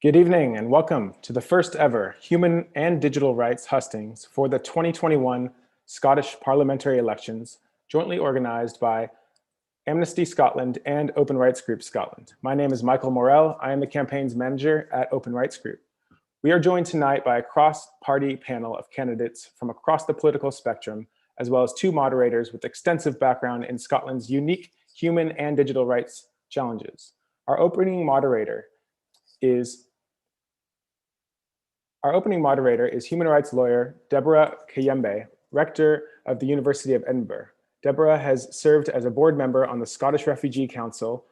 Good evening and welcome to the first ever Human and Digital Rights Hustings for the 2021 Scottish parliamentary elections, jointly organised by Amnesty Scotland and Open Rights Group Scotland. My name is Michael Morell. I am the campaigns manager at Open Rights Group. We are joined tonight by a cross-party panel of candidates from across the political spectrum, as well as two moderators with extensive background in Scotland's unique human and digital rights challenges. Our opening moderator is human rights lawyer Deborah Kayembe, rector of the University of Edinburgh. Deborah has served as a board member on the Scottish Refugee Council,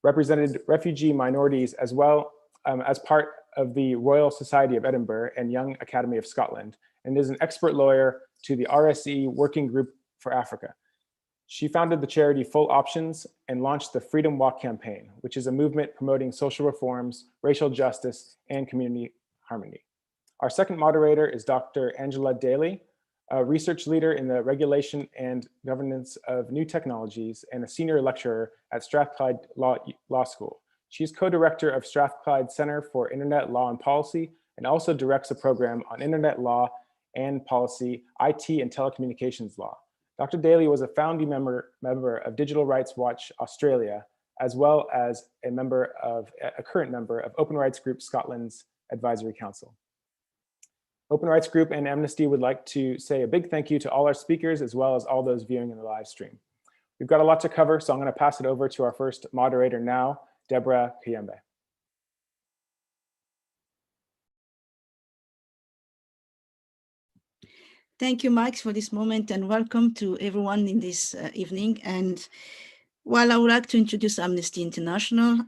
represented refugee minorities as well as part of the Royal Society of Edinburgh and Young Academy of Scotland, and is an expert lawyer to the RSE Working Group for Africa. She founded the charity Full Options and launched the Freedom Walk campaign, which is a movement promoting social reforms, racial justice, and community harmony. Our second moderator is Dr. Angela Daly, a research leader in the regulation and governance of new technologies and a senior lecturer at Strathclyde Law School. She's co-director of Strathclyde Center for Internet Law and Policy and also directs a program on internet law and policy, IT and telecommunications law. Dr. Daly was a founding member of Digital Rights Watch Australia, as well as a current member of Open Rights Group Scotland's Advisory Council. Open Rights Group and Amnesty would like to say a big thank you to all our speakers, as well as all those viewing in the live stream. We've got a lot to cover, so I'm going to pass it over to our first moderator now, Deborah Kayembe. Thank you, Mike, for this moment, and welcome to everyone in this evening. And while I would like to introduce Amnesty International,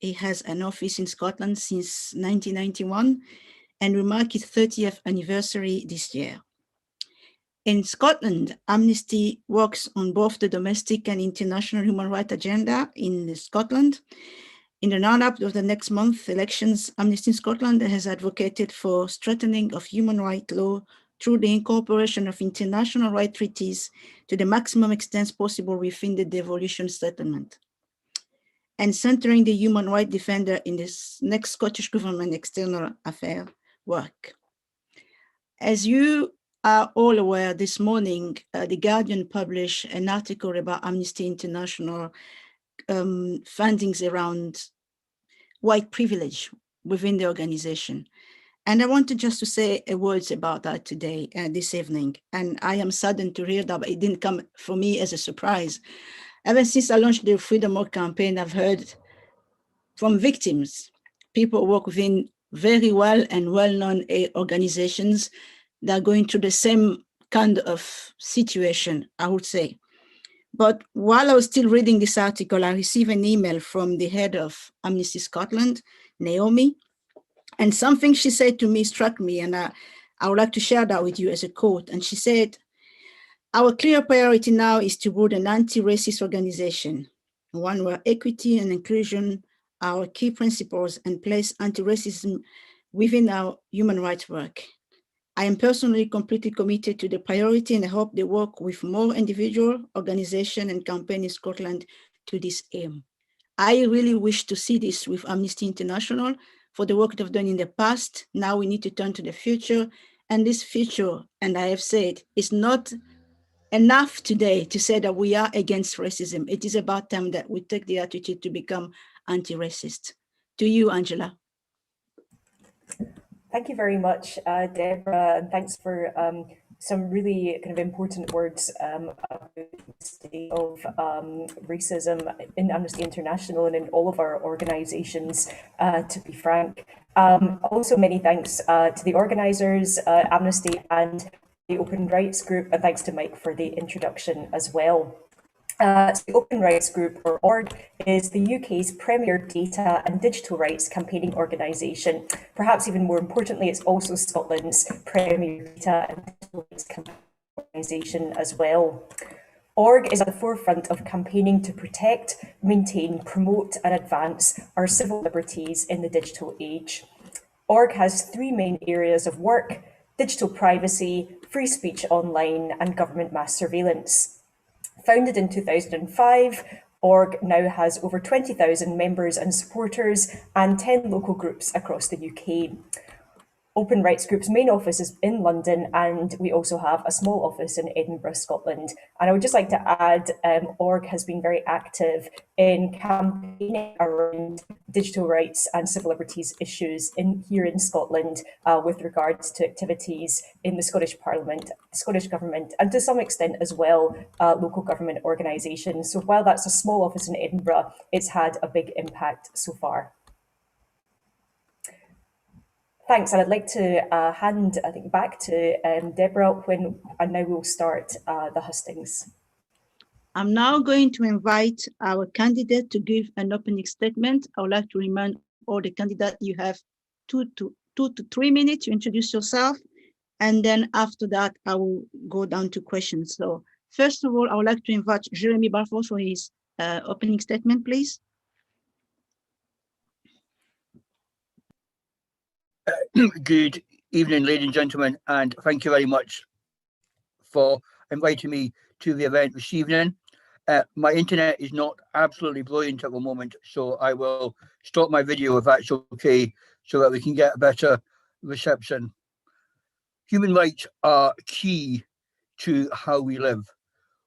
it has an office in Scotland since 1991 and will mark its 30th anniversary this year. In Scotland, Amnesty works on both the domestic and international human rights agenda in Scotland. In the run-up of the next month's elections, Amnesty in Scotland has advocated for strengthening of human rights law through the incorporation of international rights treaties to the maximum extent possible within the devolution settlement, and centering the human rights defender in this next Scottish Government external affairs work. As you are all aware, this morning, The Guardian published an article about Amnesty International findings around white privilege within the organization. And I wanted just to say a words about that today, this evening. And I am saddened to hear that it didn't come for me as a surprise. Ever since I launched the Freedom Walk campaign, I've heard from victims, people who work within very well and well-known organizations that are going through the same kind of situation, I would say. But while I was still reading this article, I received an email from the head of Amnesty Scotland, Naomi, and something she said to me struck me, and I would like to share that with you as a quote. And she said, "Our clear priority now is to build an anti-racist organization, one where equity and inclusion are our key principles, and place anti-racism within our human rights work. I am personally completely committed to the priority, and I hope they work with more individual organizations and campaigns in Scotland to this aim." I really wish to see this with Amnesty International for the work they've done in the past. Now we need to turn to the future, and this future, and I have said, is not enough today to say that we are against racism. It is about time that we take the attitude to become anti-racist. To you, Angela. Thank you very much, Deborah, and thanks for some really kind of important words about the state of racism in Amnesty International and in all of our organisations, to be frank. Also, many thanks to the organisers, Amnesty and the Open Rights Group, and thanks to Mike for the introduction as well. So the Open Rights Group, or ORG, is the UK's premier data and digital rights campaigning organisation. Perhaps even more importantly, it's also Scotland's premier data and digital rights campaigning organisation as well. ORG is at the forefront of campaigning to protect, maintain, promote and advance our civil liberties in the digital age. ORG has three main areas of work: digital privacy, free speech online and government mass surveillance. Founded in 2005, Org now has over 20,000 members and supporters and 10 local groups across the UK. Open Rights Group's main office is in London, and we also have a small office in Edinburgh, Scotland. And I would just like to add, Org has been very active in campaigning around digital rights and civil liberties issues here in Scotland with regards to activities in the Scottish Parliament, the Scottish Government, and to some extent as well, local government organisations. So while that's a small office in Edinburgh, it's had a big impact so far. Thanks, and I'd like to hand, I think, back to Deborah and now we'll start the hustings. I'm now going to invite our candidate to give an opening statement. I would like to remind all the candidates you have 2 to 3 minutes to introduce yourself, and then after that, I will go down to questions. So first of all, I would like to invite Jeremy Balfour for his opening statement, please. Good evening, ladies and gentlemen, and thank you very much for inviting me to the event this evening. My internet is not absolutely brilliant at the moment, so I will stop my video if that's okay, so that we can get a better reception. Human rights are key to how we live.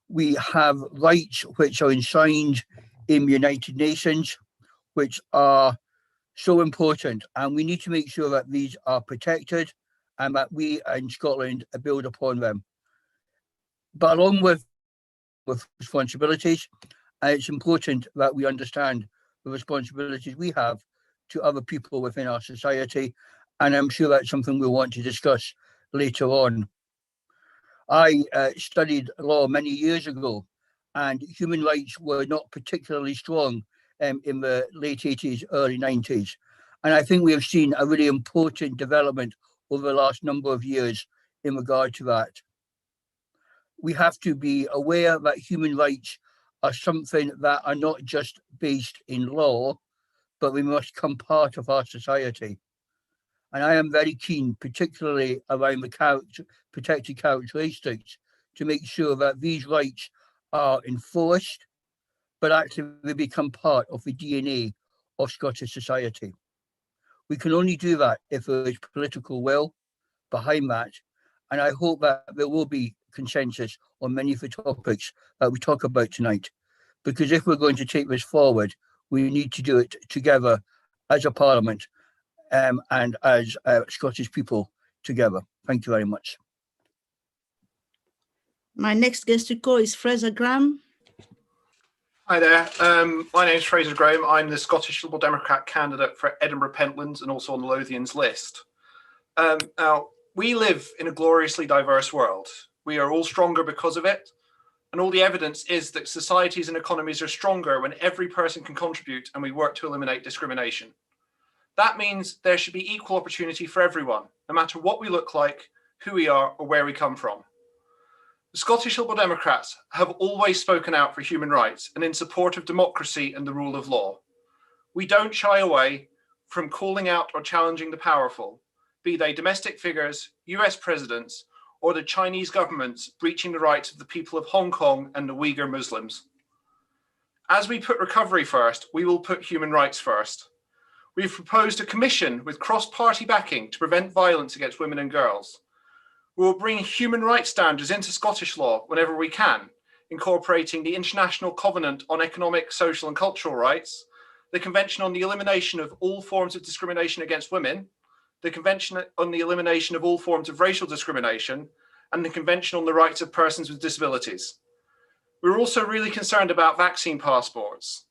We have rights which are enshrined in the United Nations, which are so important, and we need to make sure that these are protected and that we in Scotland build upon them. But along with responsibilities, it's important that we understand the responsibilities we have to other people within our society, and I'm sure that's something we'll want to discuss later on. I studied law many years ago, and human rights were not particularly strong in the late 80s, early 90s. And I think we have seen a really important development over the last number of years in regard to that. We have to be aware that human rights are something that are not just based in law, but they must become part of our society. And I am very keen, particularly around the protected characteristics, to make sure that these rights are enforced, but actually they become part of the DNA of Scottish society. We can only do that if there is political will behind that, and I hope that there will be consensus on many of the topics that we talk about tonight, because if we're going to take this forward, we need to do it together as a parliament and as Scottish people together. Thank you very much. My next guest to call is Fraser Graham. Hi there, my name is Fraser Graham. I'm the Scottish Liberal Democrat candidate for Edinburgh Pentlands and also on the Lothians list. Now, we live in a gloriously diverse world. We are all stronger because of it. And all the evidence is that societies and economies are stronger when every person can contribute and we work to eliminate discrimination. That means there should be equal opportunity for everyone, no matter what we look like, who we are, or where we come from. The Scottish Liberal Democrats have always spoken out for human rights and in support of democracy and the rule of law. We don't shy away from calling out or challenging the powerful, be they domestic figures, US presidents, or the Chinese governments breaching the rights of the people of Hong Kong and the Uyghur Muslims. As we put recovery first, we will put human rights first. We've proposed a commission with cross-party backing to prevent violence against women and girls. We will bring human rights standards into Scottish law whenever we can, incorporating the International Covenant on Economic, Social and Cultural Rights, the Convention on the Elimination of All Forms of Discrimination Against Women, the Convention on the Elimination of All Forms of Racial Discrimination, and the Convention on the Rights of Persons with Disabilities. We're also really concerned about vaccine passports.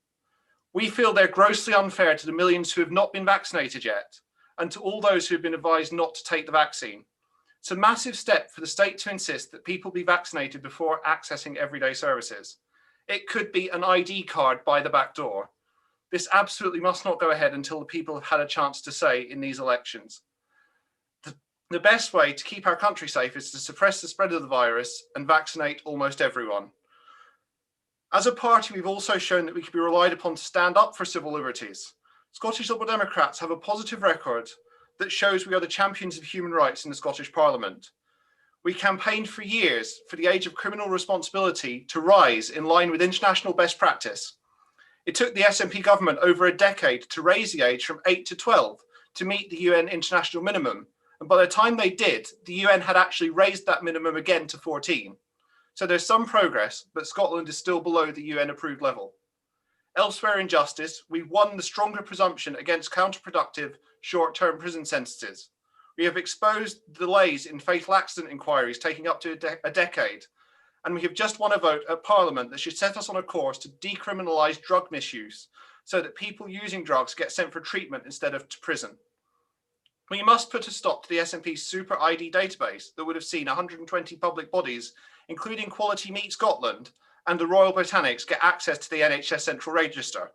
We feel they're grossly unfair to the millions who have not been vaccinated yet, and to all those who have been advised not to take the vaccine. It's a massive step for the state to insist that people be vaccinated before accessing everyday services. It could be an ID card by the back door. This absolutely must not go ahead until the people have had a chance to say in these elections. The best way to keep our country safe is to suppress the spread of the virus and vaccinate almost everyone. As a party, we've also shown that we can be relied upon to stand up for civil liberties. Scottish Liberal Democrats have a positive record that shows we are the champions of human rights in the Scottish Parliament. We campaigned for years for the age of criminal responsibility to rise in line with international best practice. It took the SNP government over a decade to raise the age from 8 to 12 to meet the UN international minimum. And by the time they did, the UN had actually raised that minimum again to 14. So there's some progress, but Scotland is still below the UN approved level. Elsewhere in justice, we've won the stronger presumption against counterproductive short-term prison sentences. We have exposed delays in fatal accident inquiries taking up to a decade. And we have just won a vote at Parliament that should set us on a course to decriminalise drug misuse so that people using drugs get sent for treatment instead of to prison. We must put a stop to the SNP's super ID database that would have seen 120 public bodies, including Quality Meat Scotland and the Royal Botanics, get access to the NHS Central Register.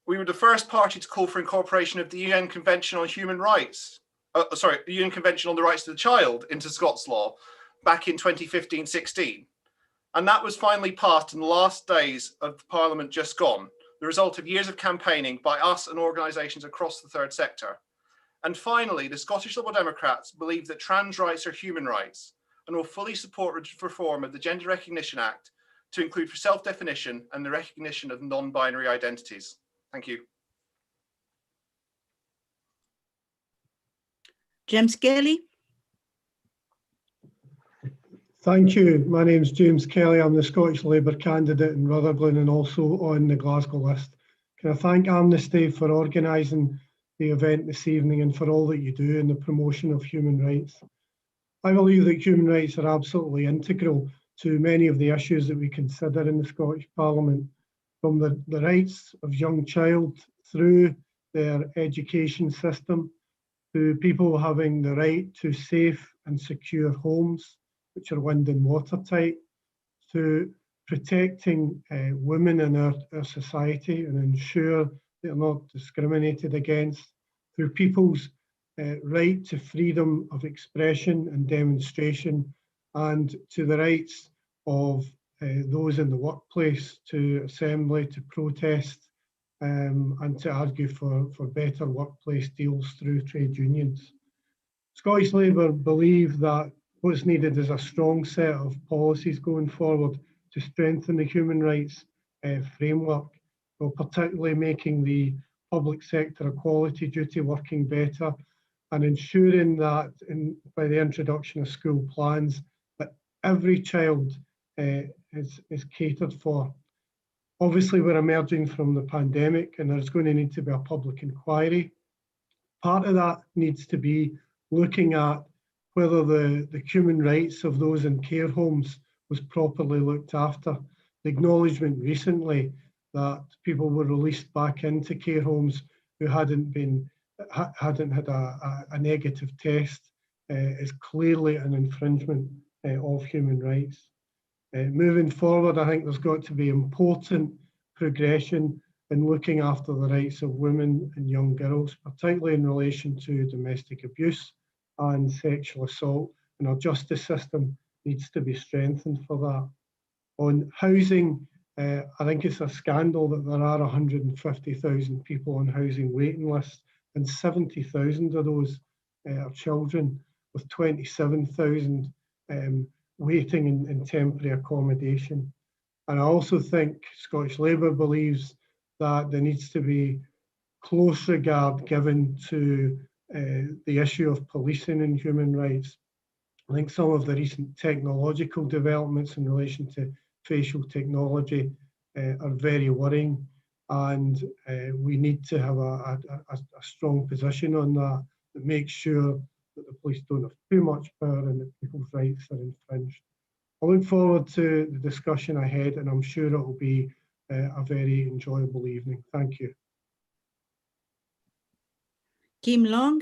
We were the first party to call for incorporation of the UN Convention on Human Rights, the UN Convention on the Rights of the Child into Scots law back in 2015-16. And that was finally passed in the last days of the Parliament just gone, the result of years of campaigning by us and organisations across the third sector. And finally, the Scottish Liberal Democrats believe that trans rights are human rights and will fully support reform of the Gender Recognition Act to include for self-definition and the recognition of non-binary identities. Thank you. James Kelly. Thank you. My name's James Kelly. I'm the Scottish Labour candidate in Rutherglen and also on the Glasgow list. Can I thank Amnesty for organising the event this evening and for all that you do in the promotion of human rights. I believe that human rights are absolutely integral to many of the issues that we consider in the Scottish Parliament, from the rights of young child through their education system, to people having the right to safe and secure homes, which are wind and watertight, to protecting women in our society and ensure they're not discriminated against, through people's right to freedom of expression and demonstration, and to the rights of those in the workplace to assembly, to protest, and to argue for better workplace deals through trade unions. Scottish Labour believe that what's needed is a strong set of policies going forward to strengthen the human rights framework, particularly making the public sector equality duty working better and ensuring that by the introduction of school plans that every child is catered for. Obviously, we're emerging from the pandemic and there's going to need to be a public inquiry. Part of that needs to be looking at whether the human rights of those in care homes was properly looked after. The acknowledgement recently that people were released back into care homes who hadn't had a negative test is clearly an infringement of human rights. Moving forward, I think there's got to be important progression in looking after the rights of women and young girls, particularly in relation to domestic abuse and sexual assault, and our justice system needs to be strengthened for that. On housing, I think it's a scandal that there are 150,000 people on housing waiting lists, and 70,000 of those are children, with 27,000 waiting in temporary accommodation. And I also think Scottish Labour believes that there needs to be close regard given to the issue of policing and human rights. I think some of the recent technological developments in relation to facial technology are very worrying, and we need to have a strong position on that makes sure that the police don't have too much power and that people's rights are infringed. I look forward to the discussion ahead, and I'm sure it will be a very enjoyable evening. Thank you. Kim Long.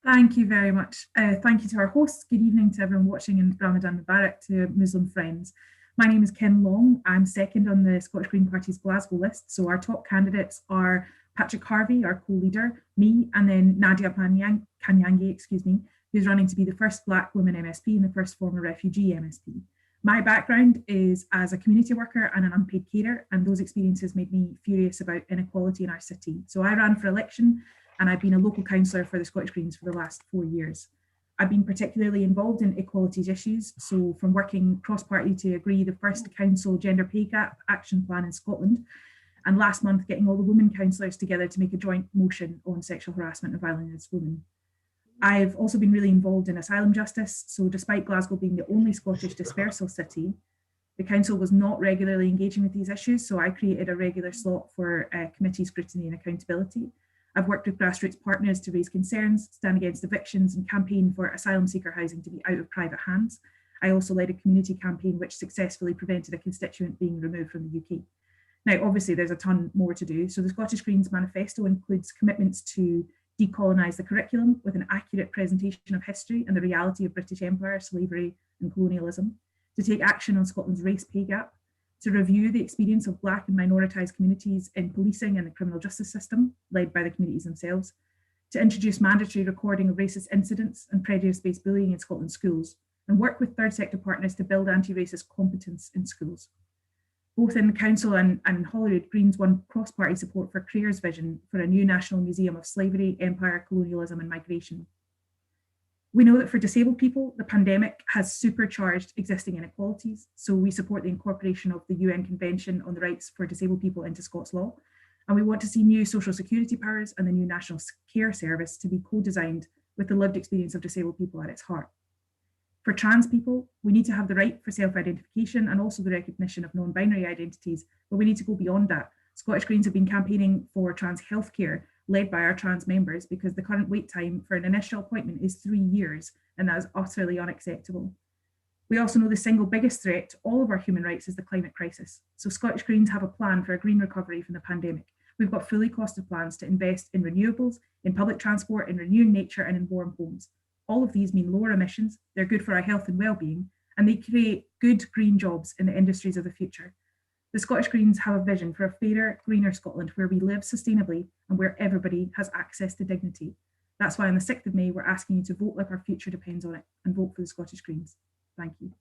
Thank you very much. Thank you to our hosts. Good evening to everyone watching, and Ramadan Mubarak to Muslim friends. My name is Ken Long. I'm second on the Scottish Green Party's Glasgow list. So our top candidates are Patrick Harvey, our co-leader, me, and then Nadia Kanyange, who's running to be the first Black woman MSP and the first former refugee MSP. My background is as a community worker and an unpaid carer, and those experiences made me furious about inequality in our city. So I ran for election, and I've been a local councillor for the Scottish Greens for the last 4 years. I've been particularly involved in equalities issues, so from working cross-party to agree the first council gender pay gap action plan in Scotland, and last month getting all the women councillors together to make a joint motion on sexual harassment and violence against women. I've also been really involved in asylum justice, so despite Glasgow being the only Scottish dispersal city, the council was not regularly engaging with these issues, so I created a regular slot for committee scrutiny and accountability. I've worked with grassroots partners to raise concerns, stand against evictions, and campaign for asylum seeker housing to be out of private hands. I also led a community campaign which successfully prevented a constituent being removed from the UK. Now, obviously, there's a ton more to do. So the Scottish Greens manifesto includes commitments to decolonise the curriculum with an accurate presentation of history and the reality of British Empire, slavery, and colonialism, to take action on Scotland's race pay gap, to review the experience of Black and minoritised communities in policing and the criminal justice system, led by the communities themselves, to introduce mandatory recording of racist incidents and prejudice-based bullying in Scotland's schools, and work with third sector partners to build anti-racist competence in schools. Both in the council and in Holyrood, Greens won cross-party support for Crear's vision for a new national museum of slavery, empire, colonialism and migration. We know that for disabled people, the pandemic has supercharged existing inequalities, so we support the incorporation of the UN Convention on the Rights for Disabled People into Scots law, and we want to see new social security powers and the new National Care Service to be co-designed with the lived experience of disabled people at its heart. For trans people, we need to have the right for self-identification and also the recognition of non-binary identities, but we need to go beyond that. Scottish Greens have been campaigning for trans healthcare led by our trans members because the current wait time for an initial appointment is 3 years, and that is utterly unacceptable. We also know the single biggest threat to all of our human rights is the climate crisis. So Scottish Greens have a plan for a green recovery from the pandemic. We've got fully costed plans to invest in renewables, in public transport, in renewing nature and in warm homes. All of these mean lower emissions, they're good for our health and well-being, and they create good green jobs in the industries of the future. The Scottish Greens have a vision for a fairer, greener Scotland where we live sustainably and where everybody has access to dignity. That's why on the 6th of May, we're asking you to vote like our future depends on it and vote for the Scottish Greens. Thank you.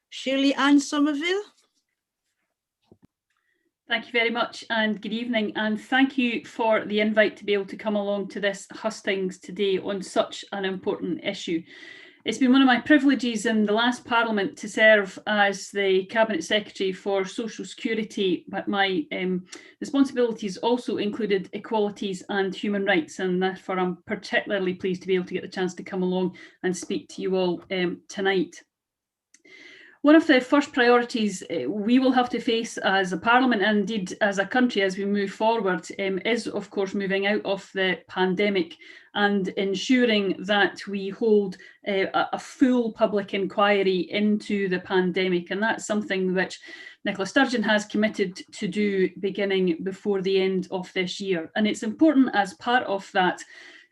Shirley-Anne Somerville. Thank you very much and good evening, and thank you for the invite to be able to come along to this hustings today on such an important issue. It's been one of my privileges in the last Parliament to serve as the Cabinet Secretary for Social Security, but my responsibilities also included equalities and human rights, and therefore I'm particularly pleased to be able to get the chance to come along and speak to you all tonight. One of the first priorities we will have to face as a Parliament and indeed as a country as we move forward is of course moving out of the pandemic and ensuring that we hold a full public inquiry into the pandemic, and that's something which Nicola Sturgeon has committed to do beginning before the end of this year. And it's important as part of that,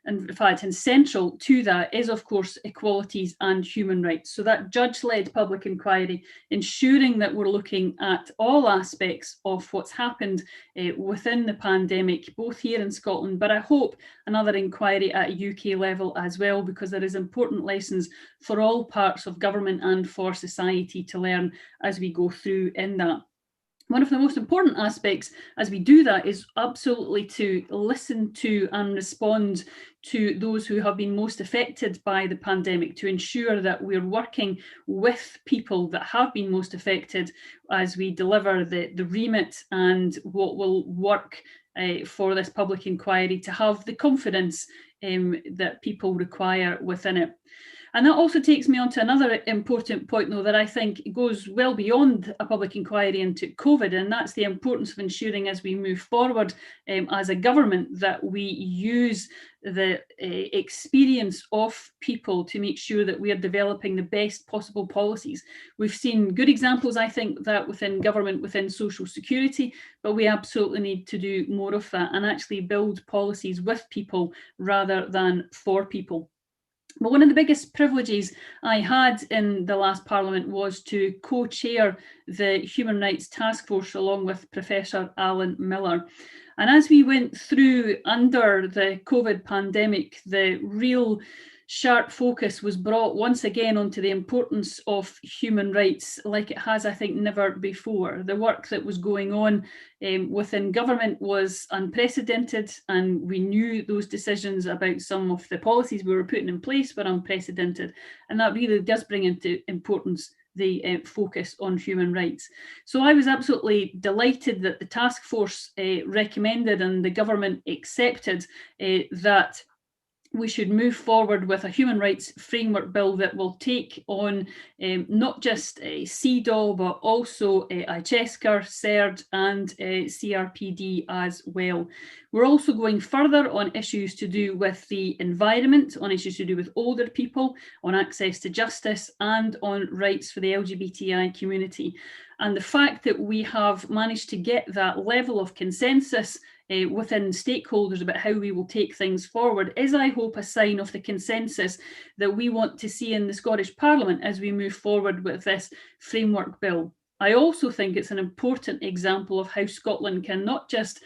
and in fact, and central to that is, of course, equalities and human rights. So that judge-led public inquiry, ensuring that we're looking at all aspects of what's happened within the pandemic, both here in Scotland, but I hope another inquiry at a UK level as well, because there is important lessons for all parts of government and for society to learn as we go through in that. One of the most important aspects as we do that is absolutely to listen to and respond to those who have been most affected by the pandemic, to ensure that we're working with people that have been most affected as we deliver the remit and what will work for this public inquiry to have the confidence that people require within it. And that also takes me on to another important point, though, that I think goes well beyond a public inquiry into COVID, and that's the importance of ensuring as we move forward as a government that we use the experience of people to make sure that we are developing the best possible policies. We've seen good examples, I think, that within government, within social security, but we absolutely need to do more of that and actually build policies with people rather than for people. But one of the biggest privileges I had in the last Parliament was to co-chair the Human Rights Task Force along with Professor Alan Miller. And as we went through under the COVID pandemic, the real sharp focus was brought once again onto the importance of human rights like it has, I think, never before. The work that was going on within government was unprecedented, and we knew those decisions about some of the policies we were putting in place were unprecedented, and that really does bring into importance the focus on human rights. So I was absolutely delighted that the task force recommended and the government accepted that we should move forward with a human rights framework bill that will take on not just CEDAW, but also ICESCR, CERD and CRPD as well. We're also going further on issues to do with the environment, on issues to do with older people, on access to justice and on rights for the LGBTI community. And the fact that we have managed to get that level of consensus within stakeholders about how we will take things forward is, I hope, a sign of the consensus that we want to see in the Scottish Parliament as we move forward with this framework bill. I also think it's an important example of how Scotland can not just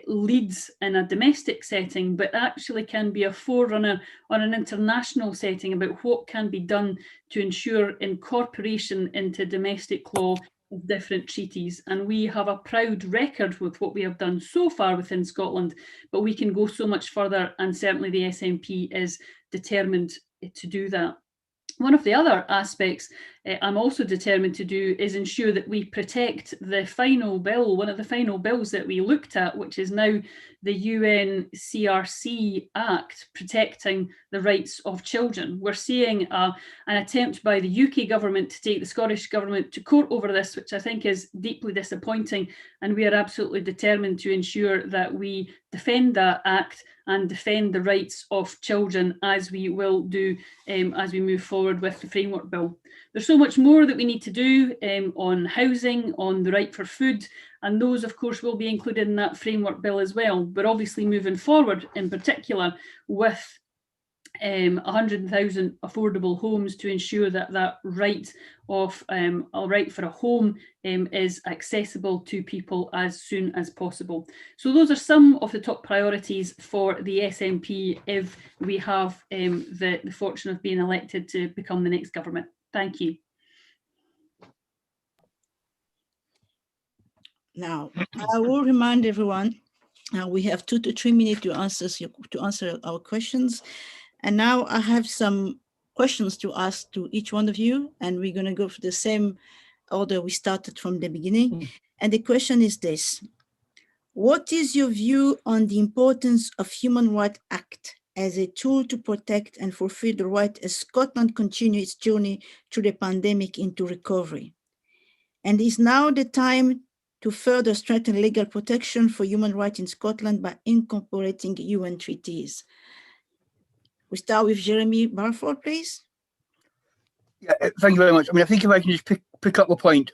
lead in a domestic setting, but actually can be a forerunner on an international setting about what can be done to ensure incorporation into domestic law of different treaties. And we have a proud record with what we have done so far within Scotland, but we can go so much further, and certainly the SNP is determined to do that. One of the other aspects I'm also determined to do is ensure that we protect the final bill, one of the final bills that we looked at, which is now the UNCRC Act protecting the rights of children. We're seeing an attempt by the UK government to take the Scottish government to court over this, which I think is deeply disappointing, and we are absolutely determined to ensure that we defend that act and defend the rights of children, as we will do as we move forward with the framework bill. There's so much more that we need to do on housing, on the right for food, and those, of course, will be included in that framework bill as well. But obviously moving forward, in particular, with 100,000 affordable homes to ensure that that right of a right for a home is accessible to people as soon as possible. So those are some of the top priorities for the SNP if we have the fortune of being elected to become the next government. Thank you. Now, I will remind everyone, we have 2 to 3 minutes to answer our questions. And now I have some questions to ask to each one of you, and we're going to go for the same order we started from the beginning. And the question is this: what is your view on the importance of Human Rights Act as a tool to protect and fulfill the right as Scotland continues its journey through the pandemic into recovery? And is now the time to further strengthen legal protection for human rights in Scotland by incorporating UN treaties? We start with Jeremy Balfour, please. Yeah, thank you very much. I mean, I think if I can just pick up a point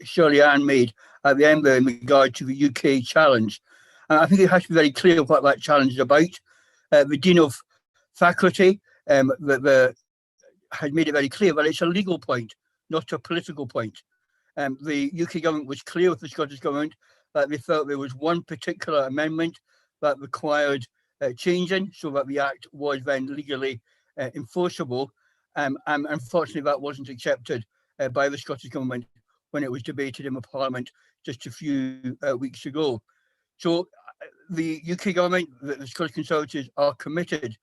Shirley-Anne made at the end there in regard to the UK challenge. I think it has to be very clear what that challenge is about. The Dean of Faculty has made it very clear that it's a legal point, not a political point. The UK government was clear with the Scottish government that they felt there was one particular amendment that required changing so that the Act was then legally enforceable. And unfortunately, that wasn't accepted by the Scottish government when it was debated in the Parliament just a few weeks ago. So the UK government, the Scottish Conservatives, are committed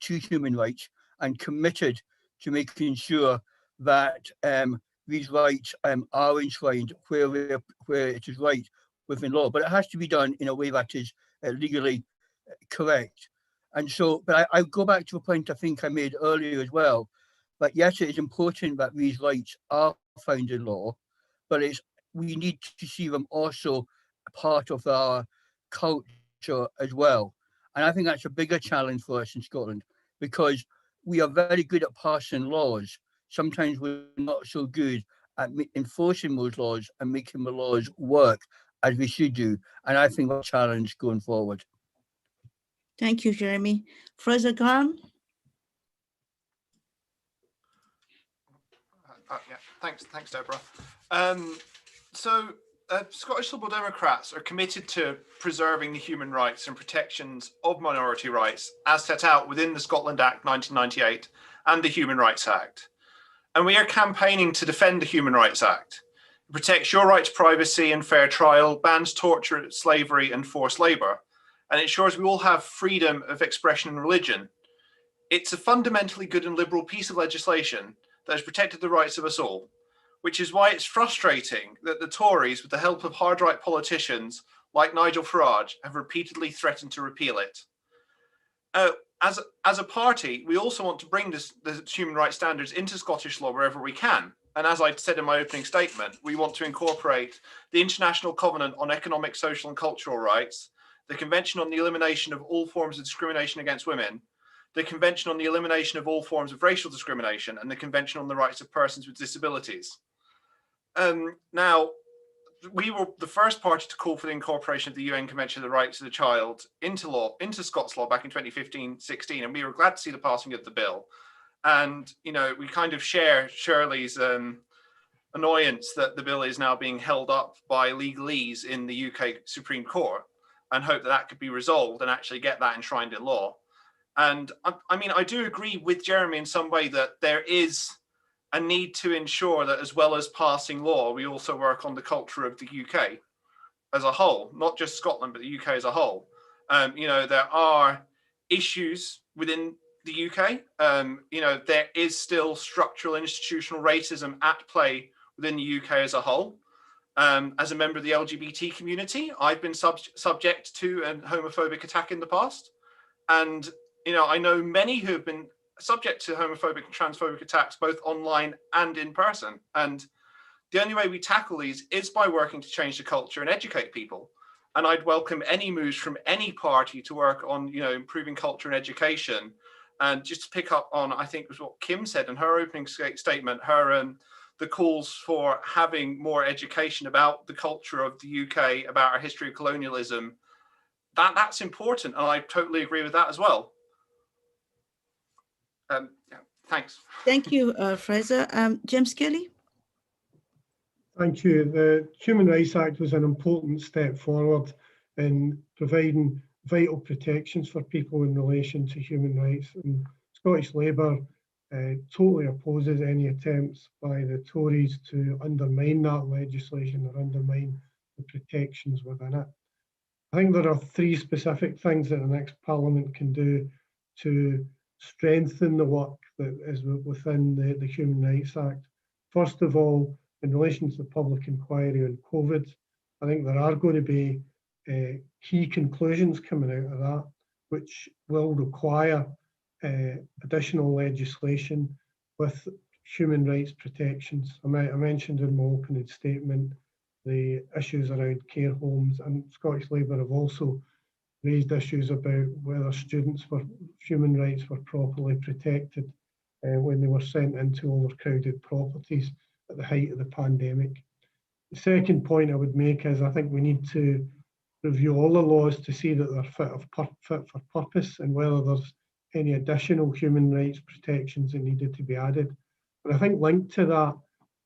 to human rights and committed to making sure that these rights are enshrined where it is right within law. But it has to be done in a way that is legally correct. And so, but I go back to a point I think I made earlier as well, that yes, it is important that these rights are found in law, but we need to see them also part of our culture as well. And I think that's a bigger challenge for us in Scotland, because we are very good at passing laws. Sometimes we're not so good at enforcing those laws and making the laws work as we should do. And I think that's a challenge going forward. Thank you, Jeremy. Fraser Graham. Yeah, thanks, Deborah. Scottish Liberal Democrats are committed to preserving the human rights and protections of minority rights as set out within the Scotland Act 1998 and the Human Rights Act. And we are campaigning to defend the Human Rights Act. It protects your right to privacy and fair trial, bans torture, slavery and forced labour, and ensures we all have freedom of expression and religion. It's a fundamentally good and liberal piece of legislation that has protected the rights of us all, which is why it's frustrating that the Tories, with the help of hard-right politicians like Nigel Farage, have repeatedly threatened to repeal it. As a party, we also want to bring the human rights standards into Scottish law wherever we can. And as I said in my opening statement, we want to incorporate the International Covenant on Economic, Social and Cultural Rights, the Convention on the Elimination of All Forms of Discrimination Against Women, the Convention on the Elimination of All Forms of Racial Discrimination, and the Convention on the Rights of Persons with Disabilities. Now, we were the first party to call for the incorporation of the UN Convention on the Rights of the Child into law, into Scots law back in 2015-16, and we were glad to see the passing of the bill. And, you know, we kind of share Shirley's annoyance that the bill is now being held up by legalese in the UK Supreme Court, and hope that that could be resolved and actually get that enshrined in law. And I mean, I do agree with Jeremy in some way that there is a need to ensure that as well as passing law, we also work on the culture of the UK as a whole, not just Scotland, but the UK as a whole. You know, there are issues within the UK. You know, there is still structural institutional racism at play within the UK as a whole. As a member of the LGBT community, I've been subject to a homophobic attack in the past. And, you know, I know many who have been subject to homophobic and transphobic attacks, both online and in person. And the only way we tackle these is by working to change the culture and educate people. And I'd welcome any moves from any party to work on, you know, improving culture and education. And just to pick up on, I think was what Kim said in her opening statement, the calls for having more education about the culture of the UK, about our history of colonialism, that's important. And I totally agree with that as well. Yeah, thanks. Thank you, Fraser. James Kelly. Thank you. The Human Rights Act was an important step forward in providing vital protections for people in relation to human rights. And Scottish Labour totally opposes any attempts by the Tories to undermine that legislation or undermine the protections within it. I think there are three specific things that the next Parliament can do to strengthen the work that is within the Human Rights Act. First of all, in relation to the public inquiry on COVID, I think there are going to be key conclusions coming out of that, which will require additional legislation with human rights protections. I mentioned in my opening statement the issues around care homes, and Scottish Labour have also raised issues about whether students' human rights were properly protected when they were sent into overcrowded properties at the height of the pandemic. The second point I would make is I think we need to review all the laws to see that they're fit for purpose and whether there's any additional human rights protections that needed to be added. But I think linked to that,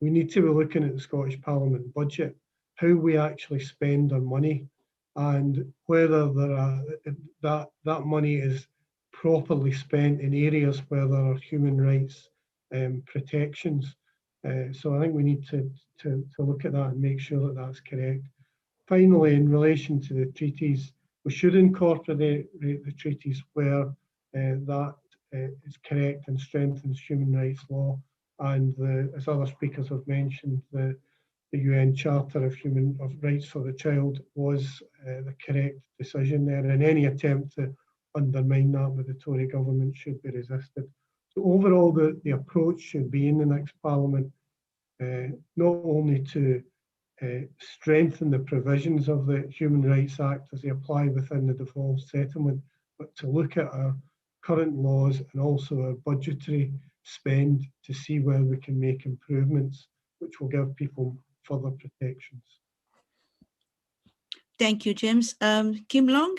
we need to be looking at the Scottish Parliament budget, how we actually spend our money, and whether that money is properly spent in areas where there are human rights protections. So I think we need to look at that and make sure that that's correct. Finally, in relation to the treaties, we should incorporate the treaties where that is correct and strengthens human rights law. And as other speakers have mentioned, the UN Charter of Rights for the Child was the correct decision there, and any attempt to undermine that with the Tory government should be resisted. So overall, the approach should be in the next Parliament not only to strengthen the provisions of the Human Rights Act as they apply within the devolved settlement, but to look at our current laws and also our budgetary spend to see where we can make improvements, which will give people further protections. Thank you, James. Kim Long?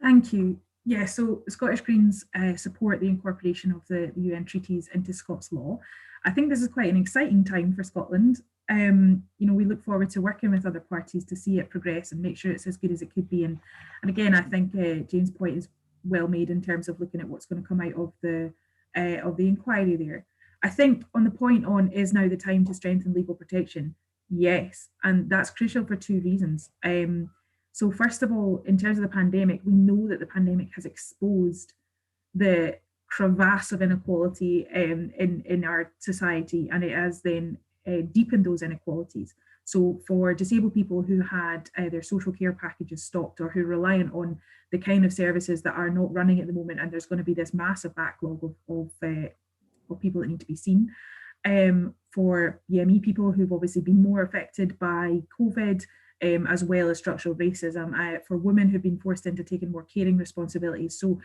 Thank you. Yeah, so Scottish Greens support the incorporation of the UN treaties into Scots law. I think this is quite an exciting time for Scotland. we look forward to working with other parties to see it progress and make sure it's as good as it could be. And again, I think Jane's point is well made in terms of looking at what's going to come out of the inquiry there. I think on the point on, is now the time to strengthen legal protection? Yes, and that's crucial for two reasons. So first of all, in terms of the pandemic, we know that the pandemic has exposed the crevasse of inequality in our society, and it has then deepened those inequalities. So for disabled people who had their social care packages stopped, or who are reliant on the kind of services that are not running at the moment, and there's going to be this massive backlog of people that need to be seen. For BME people who've obviously been more affected by COVID, as well as structural racism, for women who've been forced into taking more caring responsibilities. So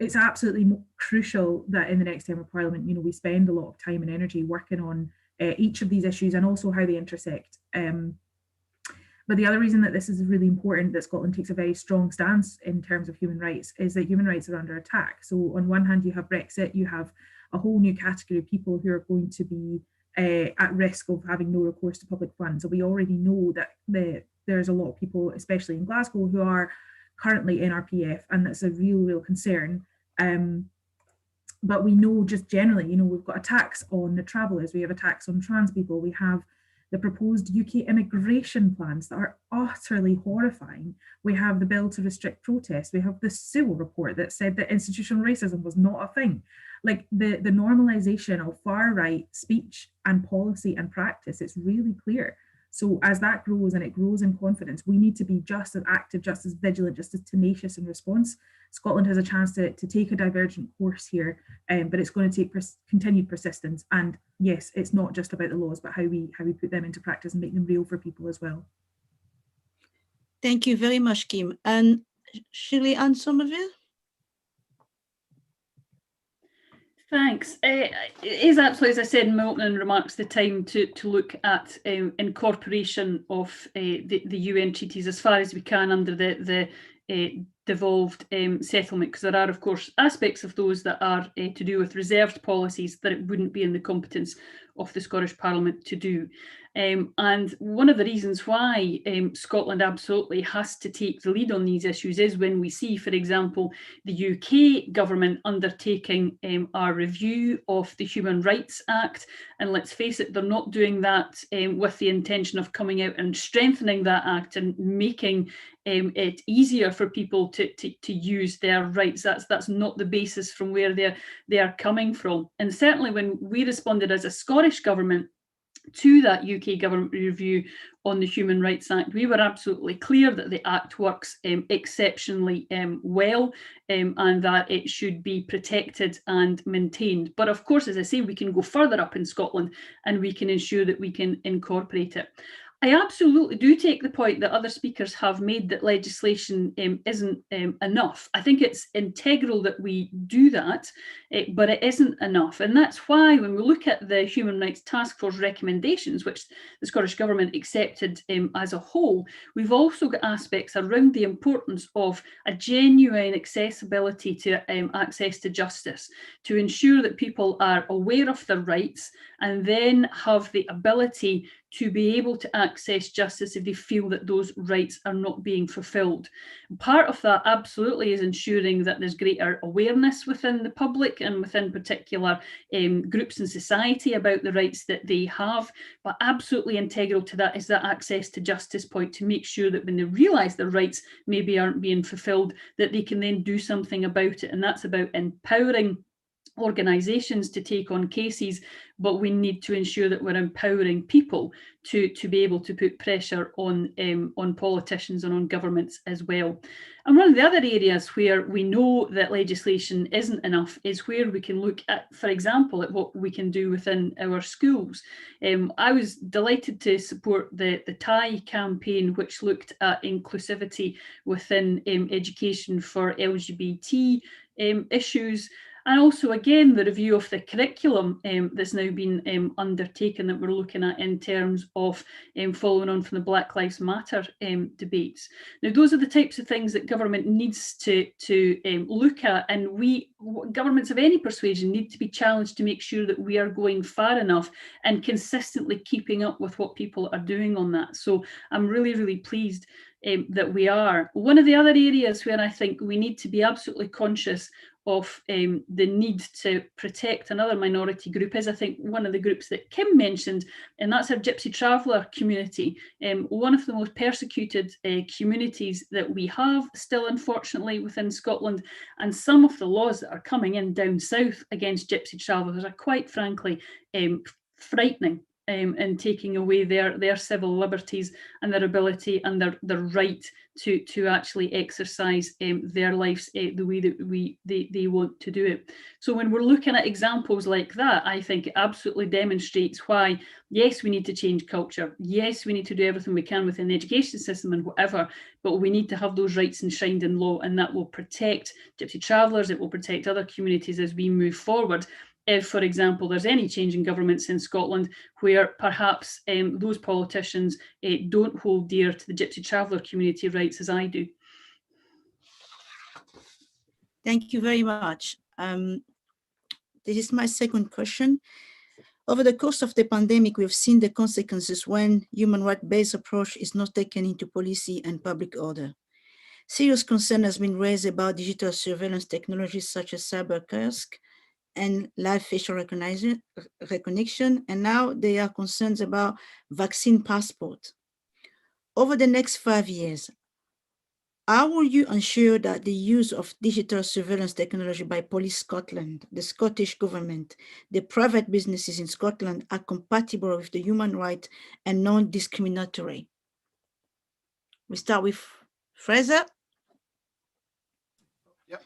it's absolutely crucial that in the next term of Parliament, we spend a lot of time and energy working on each of these issues and also how they intersect. But the other reason that this is really important, that Scotland takes a very strong stance in terms of human rights, is that human rights are under attack. So on one hand, you have Brexit, you have a whole new category of people who are going to be at risk of having no recourse to public funds. So we already know that there's a lot of people, especially in Glasgow, who are currently in RPF, and that's a real concern. But we know just generally, we've got attacks on the travellers, we have attacks on trans people, we have the proposed UK immigration plans that are utterly horrifying. We have the bill to restrict protests. We have the Sewell report that said that institutional racism was not a thing. Like the normalisation of far right speech and policy and practice, it's really clear. So as that grows, and it grows in confidence, we need to be just as active, just as vigilant, just as tenacious in response. Scotland has a chance to take a divergent course here, but it's going to take continued persistence. And yes, it's not just about the laws, but how we put them into practice and make them real for people as well. Thank you very much, Kim. And Shirley-Anne Somerville? Thanks. It is absolutely, as I said in my opening remarks, the time to look at incorporation of the UN treaties as far as we can under the devolved settlement, because there are, of course, aspects of those that are to do with reserved policies that it wouldn't be in the competence of the Scottish Parliament to do. And one of the reasons why Scotland absolutely has to take the lead on these issues is when we see, for example, the UK government undertaking a review of the Human Rights Act. And let's face it, they're not doing that with the intention of coming out and strengthening that act and making it easier for people to use their rights. That's not the basis from where they are coming from. And certainly when we responded as a Scottish government to that UK government review on the Human Rights Act, we were absolutely clear that the Act works exceptionally well, and that it should be protected and maintained. But of course, as I say, we can go further up in Scotland and we can ensure that we can incorporate it. I absolutely do take the point that other speakers have made that legislation isn't enough. I think it's integral that we do that, but it isn't enough. And that's why when we look at the Human Rights Task Force recommendations, which the Scottish Government accepted as a whole, we've also got aspects around the importance of a genuine accessibility to access to justice, to ensure that people are aware of their rights and then have the ability to be able to access justice if they feel that those rights are not being fulfilled. Part of that absolutely is ensuring that there's greater awareness within the public and within particular groups in society about the rights that they have, but absolutely integral to that is that access to justice point, to make sure that when they realise their rights maybe aren't being fulfilled, that they can then do something about it. And that's about empowering organisations to take on cases, but we need to ensure that we're empowering people to be able to put pressure on politicians and on governments as well. And one of the other areas where we know that legislation isn't enough is where we can look at, for example, at what we can do within our schools. I was delighted to support the TIE campaign, which looked at inclusivity within education for LGBT issues. And also, again, the review of the curriculum that's now been undertaken that we're looking at in terms of following on from the Black Lives Matter debates. Now, those are the types of things that government needs to look at, and governments of any persuasion need to be challenged to make sure that we are going far enough and consistently keeping up with what people are doing on that. So I'm really, really pleased that we are. One of the other areas where I think we need to be absolutely conscious of the need to protect another minority group is, I think, one of the groups that Kim mentioned, and that's our Gypsy Traveller community. One of the most persecuted communities that we have still, unfortunately, within Scotland, and some of the laws that are coming in down south against Gypsy Travellers are quite frankly frightening. And taking away their civil liberties and their ability and their right to actually exercise their lives the way that they want to do it. So when we're looking at examples like that, I think it absolutely demonstrates why, yes, we need to change culture. Yes, we need to do everything we can within the education system and whatever, but we need to have those rights enshrined in law, and that will protect Gypsy Travellers, it will protect other communities as we move forward. If, for example, there's any change in governments in Scotland where perhaps those politicians don't hold dear to the Gypsy Traveller community rights as I do. Thank you very much. This is my second question. Over the course of the pandemic, we've seen the consequences when human rights-based approach is not taken into policy and public order. Serious concern has been raised about digital surveillance technologies such as cyberkiosk and live facial recognition, and now there are concerns about vaccine passport. Over the next 5 years, how will you ensure that the use of digital surveillance technology by Police Scotland, the Scottish Government, the private businesses in Scotland are compatible with the human right and non-discriminatory? We start with Fraser. Yep.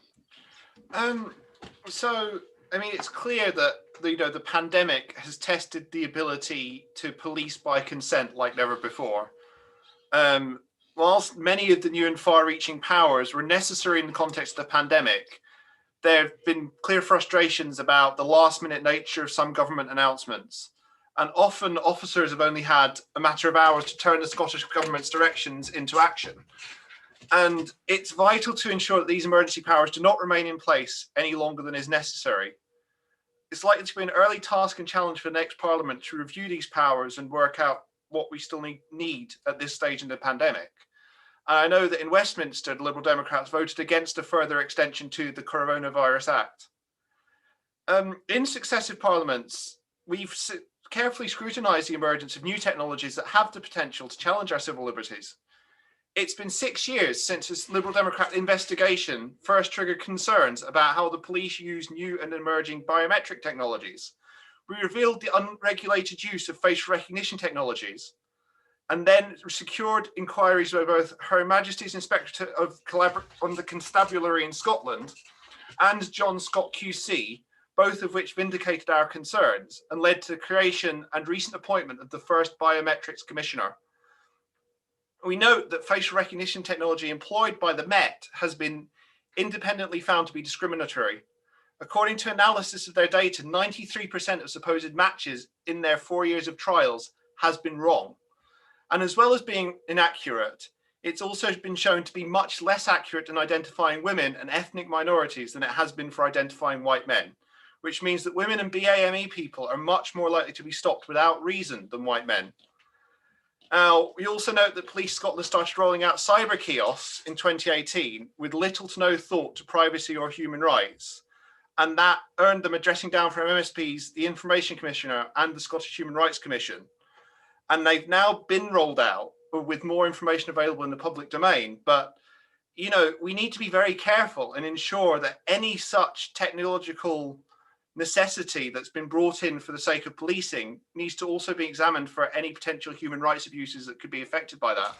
So, I mean, it's clear that the pandemic has tested the ability to police by consent like never before. Whilst many of the new and far-reaching powers were necessary in the context of the pandemic, there have been clear frustrations about the last-minute nature of some government announcements. And often officers have only had a matter of hours to turn the Scottish Government's directions into action. And it's vital to ensure that these emergency powers do not remain in place any longer than is necessary. It's likely to be an early task and challenge for the next Parliament to review these powers and work out what we still need at this stage in the pandemic. And I know that in Westminster, the Liberal Democrats voted against a further extension to the Coronavirus Act. In successive parliaments, we've carefully scrutinised the emergence of new technologies that have the potential to challenge our civil liberties. It's been 6 years since this Liberal Democrat investigation first triggered concerns about how the police use new and emerging biometric technologies. We revealed the unregulated use of facial recognition technologies, and then secured inquiries by both Her Majesty's Inspector on the Constabulary in Scotland and John Scott QC, both of which vindicated our concerns and led to the creation and recent appointment of the first Biometrics Commissioner. We note that facial recognition technology employed by the Met has been independently found to be discriminatory. According to analysis of their data, 93% of supposed matches in their 4 years of trials has been wrong. And as well as being inaccurate, it's also been shown to be much less accurate in identifying women and ethnic minorities than it has been for identifying white men, which means that women and BAME people are much more likely to be stopped without reason than white men. Now, we also note that Police Scotland started rolling out cyber kiosks in 2018 with little to no thought to privacy or human rights. And that earned them a dressing down from MSPs, the Information Commissioner and the Scottish Human Rights Commission. And they've now been rolled out with more information available in the public domain. But, we need to be very careful and ensure that any such technological necessity that's been brought in for the sake of policing needs to also be examined for any potential human rights abuses that could be affected by that.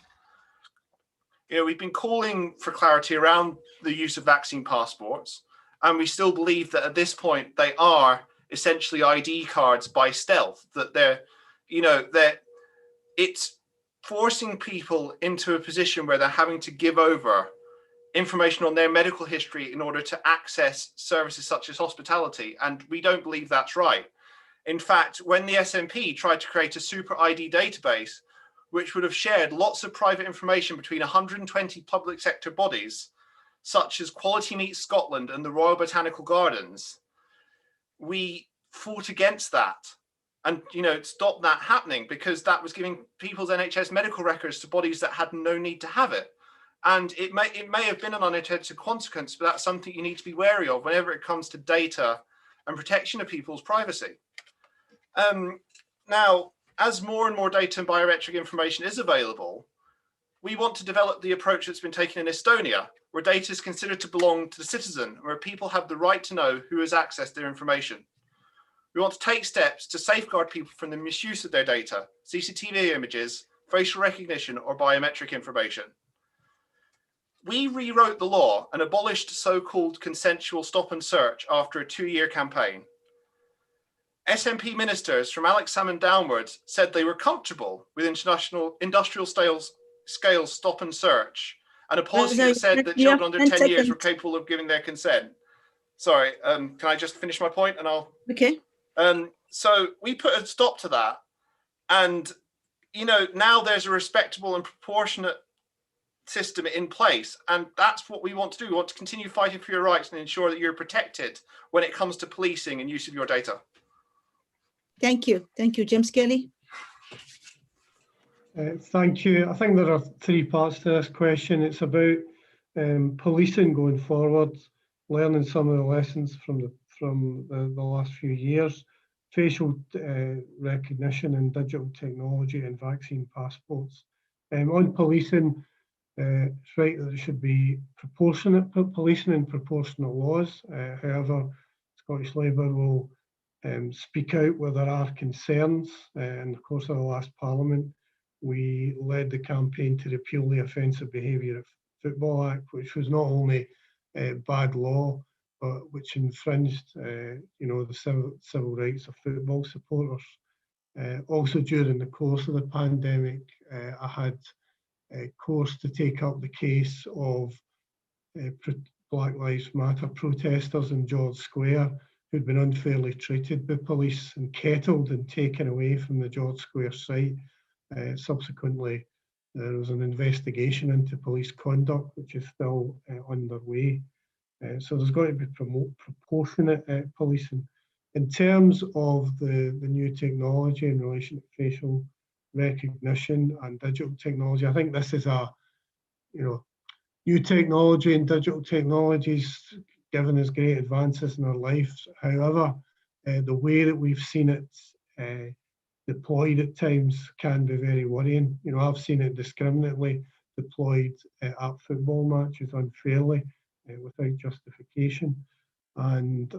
We've been calling for clarity around the use of vaccine passports, and we still believe that at this point they are essentially ID cards by stealth, that it's forcing people into a position where they're having to give over information on their medical history in order to access services such as hospitality. And we don't believe that's right. In fact, when the SNP tried to create a super ID database, which would have shared lots of private information between 120 public sector bodies, such as Quality Meat Scotland and the Royal Botanical Gardens, we fought against that and, you know, stopped that happening, because that was giving people's NHS medical records to bodies that had no need to have it. And it may have been an unintended consequence, but that's something you need to be wary of whenever it comes to data and protection of people's privacy. Now, as more and more data and biometric information is available, we want to develop the approach that's been taken in Estonia, where data is considered to belong to the citizen, where people have the right to know who has accessed their information. We want to take steps to safeguard people from the misuse of their data, CCTV images, facial recognition, or biometric information. We rewrote the law and abolished so-called consensual stop and search after a 2-year campaign. SNP ministers from Alex Salmond downwards said they were comfortable with industrial scale stop and search, and a policy that said that children under 10 years were capable of giving their consent. Sorry, can I just finish my point and I'll... Okay. So we put a stop to that, and, you know, now there's a respectable and proportionate system in place, and that's what we want to do. We want to continue fighting for your rights and ensure that you're protected when it comes to policing and use of your data. Thank you. Thank you. James Kelly. Thank you. I think there are 3 parts to this question. It's about policing going forward, learning some of the lessons from the last few years, facial recognition and digital technology and vaccine passports. On policing, it's right that there should be proportionate policing and proportionate laws. However, Scottish Labour will speak out where there are concerns. In the course of the last Parliament, we led the campaign to repeal the Offensive Behaviour at Football Act, which was not only bad law, but which infringed, you know, the civil rights of football supporters. Also, during the course of the pandemic, I had a course to take up the case of Black Lives Matter protesters in George Square who'd been unfairly treated by police and kettled and taken away from the George Square site. Subsequently, there was an investigation into police conduct, which is still underway. So there's got to be proportionate policing. In terms of the new technology in relation to facial recognition and digital technology, I think this is a, you know, new technology and digital technologies given us great advances in our lives. However, the way that we've seen it deployed at times can be very worrying. You know, I've seen it discriminately deployed at football matches unfairly without justification. And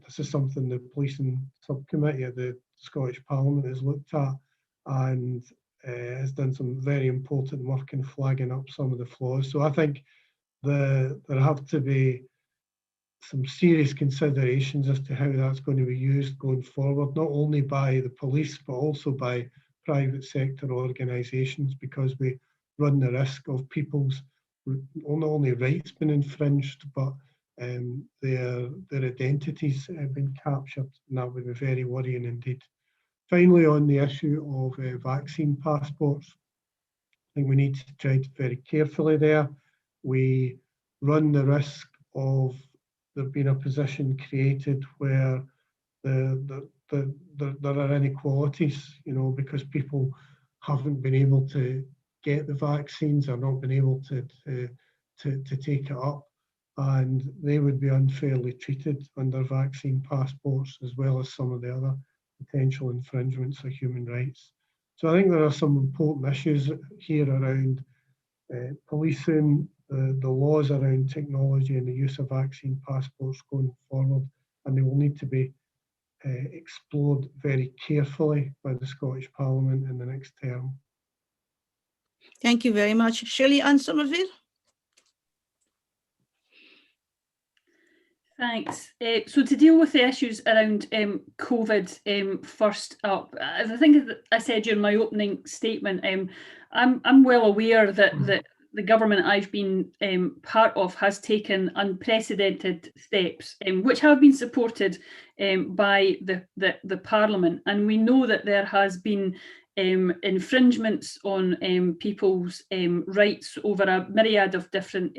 this is something the policing subcommittee at the Scottish Parliament has looked at and has done some very important work in flagging up some of the flaws. So I think there have to be some serious considerations as to how that's going to be used going forward, not only by the police, but also by private sector organisations, because we run the risk of people's not only rights being infringed, but their identities being captured, and that would be very worrying indeed. Finally, on the issue of vaccine passports, I think we need to tread very carefully there. We run the risk of there being a position created where there are inequalities, you know, because people haven't been able to get the vaccines or not been able to take it up, and they would be unfairly treated under vaccine passports, as well as some of the other potential infringements of human rights. So I think there are some important issues here around policing, the laws around technology and the use of vaccine passports going forward, and they will need to be explored very carefully by the Scottish Parliament in the next term. Thank you very much. Shirley-Anne Somerville. Thanks. So to deal with the issues around COVID first up, as I think I said during my opening statement, I'm well aware that the government I've been part of has taken unprecedented steps, which have been supported by the Parliament. And we know that there has been infringements on people's rights over a myriad of different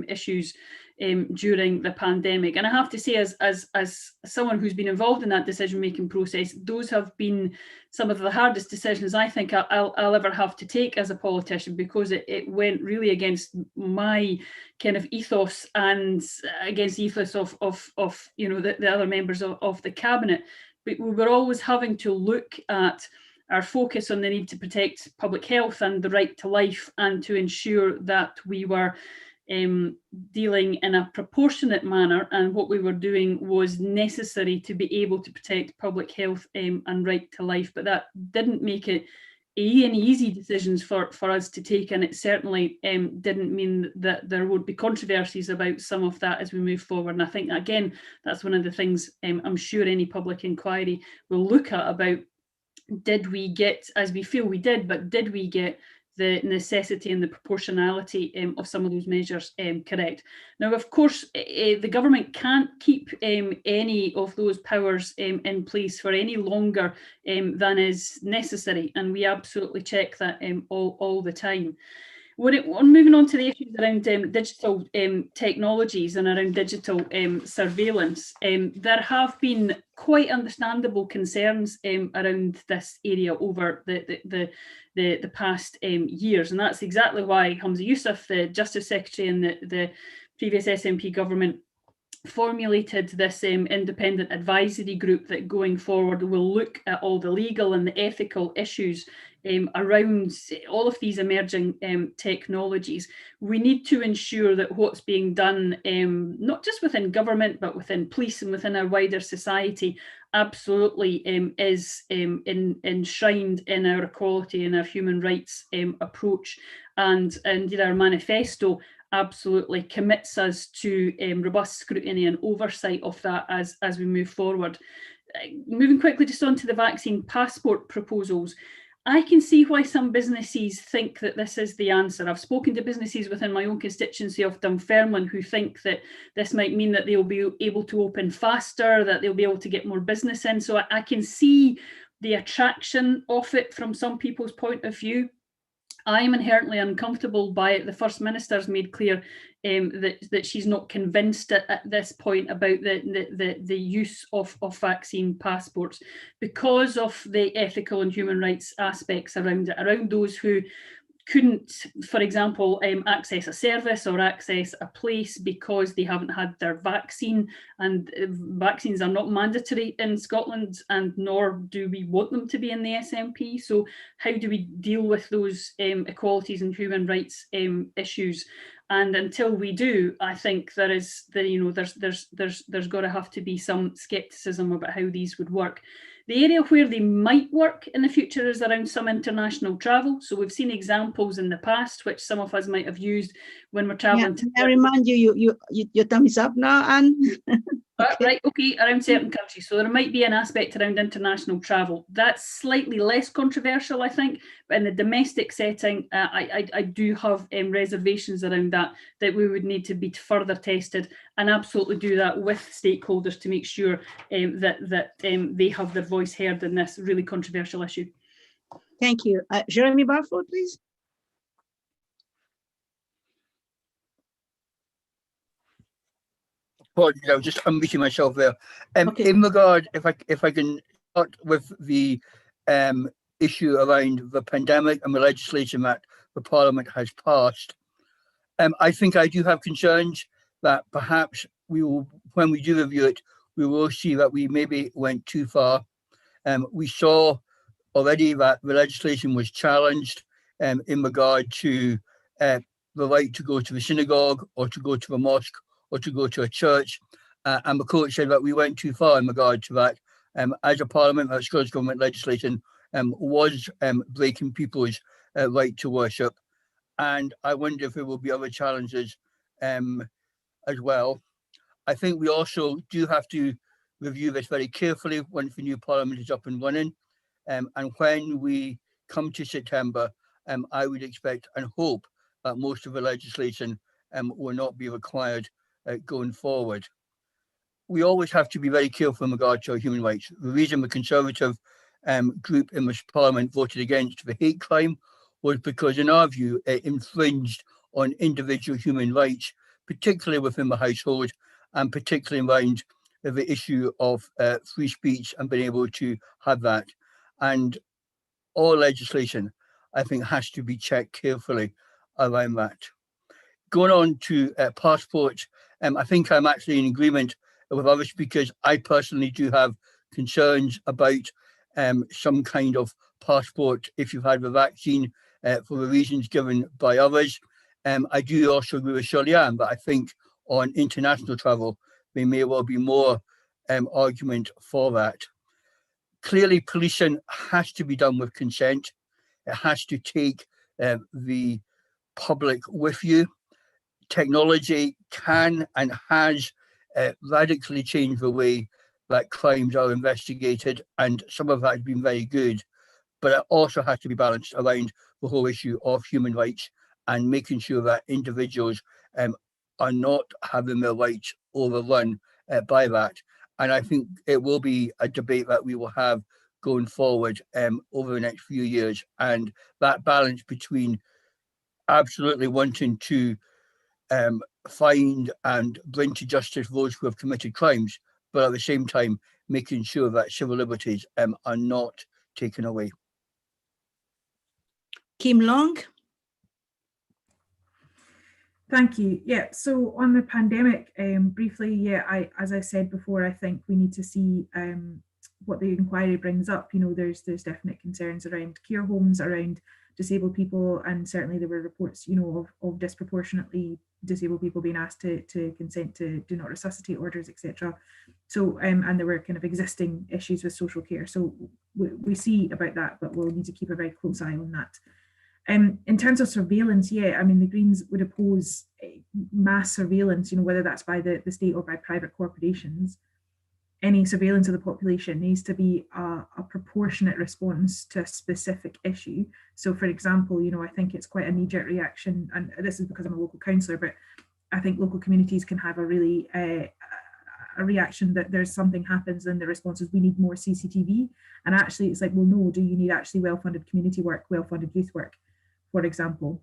issues during the pandemic. And I have to say, as someone who's been involved in that decision-making process, those have been some of the hardest decisions I think I'll ever have to take as a politician, because it went really against my kind of ethos and against the ethos of you know, the other members of the cabinet. But we were always having to look at our focus on the need to protect public health and the right to life, and to ensure that we were dealing in a proportionate manner, and what we were doing was necessary to be able to protect public health and right to life. But that didn't make it any easy decisions for us to take, and it certainly didn't mean that there would be controversies about some of that as we move forward. And I think, again, that's one of the things I'm sure any public inquiry will look at about, did we get, as we feel we did, but did we get the necessity and the proportionality of some of those measures correct? Now, of course, the government can't keep any of those powers in place for any longer than is necessary, and we absolutely check that all the time. Moving on to the issues around digital technologies and around digital surveillance, there have been quite understandable concerns around this area over the past years, and that's exactly why Humza Yousaf, the Justice Secretary in the previous SNP government, formulated this independent advisory group that going forward will look at all the legal and the ethical issues around all of these emerging technologies. We need to ensure that what's being done, not just within government, but within police and within our wider society, absolutely is enshrined in our equality and our human rights approach. And indeed, our manifesto absolutely commits us to robust scrutiny and oversight of that as we move forward. Moving quickly just on to the vaccine passport proposals, I can see why some businesses think that this is the answer. I've spoken to businesses within my own constituency of Dunfermline who think that this might mean that they'll be able to open faster, that they'll be able to get more business in. So I can see the attraction of it from some people's point of view. I am inherently uncomfortable by it. The First Minister's made clear that she's not convinced at this point about the use of vaccine passports because of the ethical and human rights aspects around it, around those who couldn't, for example, access a service or access a place because they haven't had their vaccine, and vaccines are not mandatory in Scotland, and nor do we want them to be in the SNP. So how do we deal with those equalities and human rights issues? And until we do, I think there's got to have to be some scepticism about how these would work. The area where they might work in the future is around some international travel. So we've seen examples in the past, which some of us might have used when we're traveling. Yeah, I remind you, your time is up now, Anne. Okay. Right, okay, around certain countries. So there might be an aspect around international travel. That's slightly less controversial, I think, but in the domestic setting, I do have reservations around that we would need to be further tested, and absolutely do that with stakeholders to make sure that they have their voice heard in this really controversial issue. Thank you. Jeremy Balfour, please. Apologies, I was just unmuting myself there. Okay. In regard, if I can start with the issue around the pandemic and the legislation that the Parliament has passed, I think I do have concerns that perhaps we will, when we do review it, we will see that we maybe went too far. We saw already that the legislation was challenged in regard to the right to go to the synagogue or to go to the mosque or to go to a church. And the court said that we went too far in regard to that. As a Parliament, that Scottish Government legislation was breaking people's right to worship. And I wonder if there will be other challenges as well. I think we also do have to review this very carefully once the new Parliament is up and running. And when we come to September, I would expect and hope that most of the legislation will not be required going forward. We always have to be very careful in regard to our human rights. The reason the Conservative group in this Parliament voted against the hate crime was because, in our view, it infringed on individual human rights, particularly within the household, and particularly around the issue of free speech and being able to have that. And all legislation, I think, has to be checked carefully around that. Going on to passports, I think I'm actually in agreement with other speakers. I personally do have concerns about some kind of passport if you've had the vaccine for the reasons given by others. I do also agree with Shirley-Anne, but I think on international travel, there may well be more argument for that. Clearly, policing has to be done with consent. It has to take the public with you. Technology can and has radically changed the way that crimes are investigated, and some of that has been very good, but it also has to be balanced around the whole issue of human rights and making sure that individuals are not having their rights overrun by that. And I think it will be a debate that we will have going forward over the next few years, and that balance between absolutely wanting to find and bring to justice those who have committed crimes, but at the same time making sure that civil liberties are not taken away. Kim Long. Thank you. Yeah, so on the pandemic, briefly, yeah, as I said before, I think we need to see what the inquiry brings up. You know, there's definite concerns around care homes, around disabled people, and certainly there were reports, you know, of disproportionately disabled people being asked to consent to do not resuscitate orders, etc. So, and there were kind of existing issues with social care. So we see about that, but we'll need to keep a very close eye on that. In terms of surveillance, yeah, I mean, the Greens would oppose mass surveillance, you know, whether that's by the state or by private corporations. Any surveillance of the population needs to be a proportionate response to a specific issue. So, for example, you know, I think it's quite a knee-jerk reaction, and this is because I'm a local councillor, but I think local communities can have a really a reaction that there's something happens and the response is we need more CCTV. And actually it's like, well, no, do you need actually well-funded community work, well-funded youth work, for example?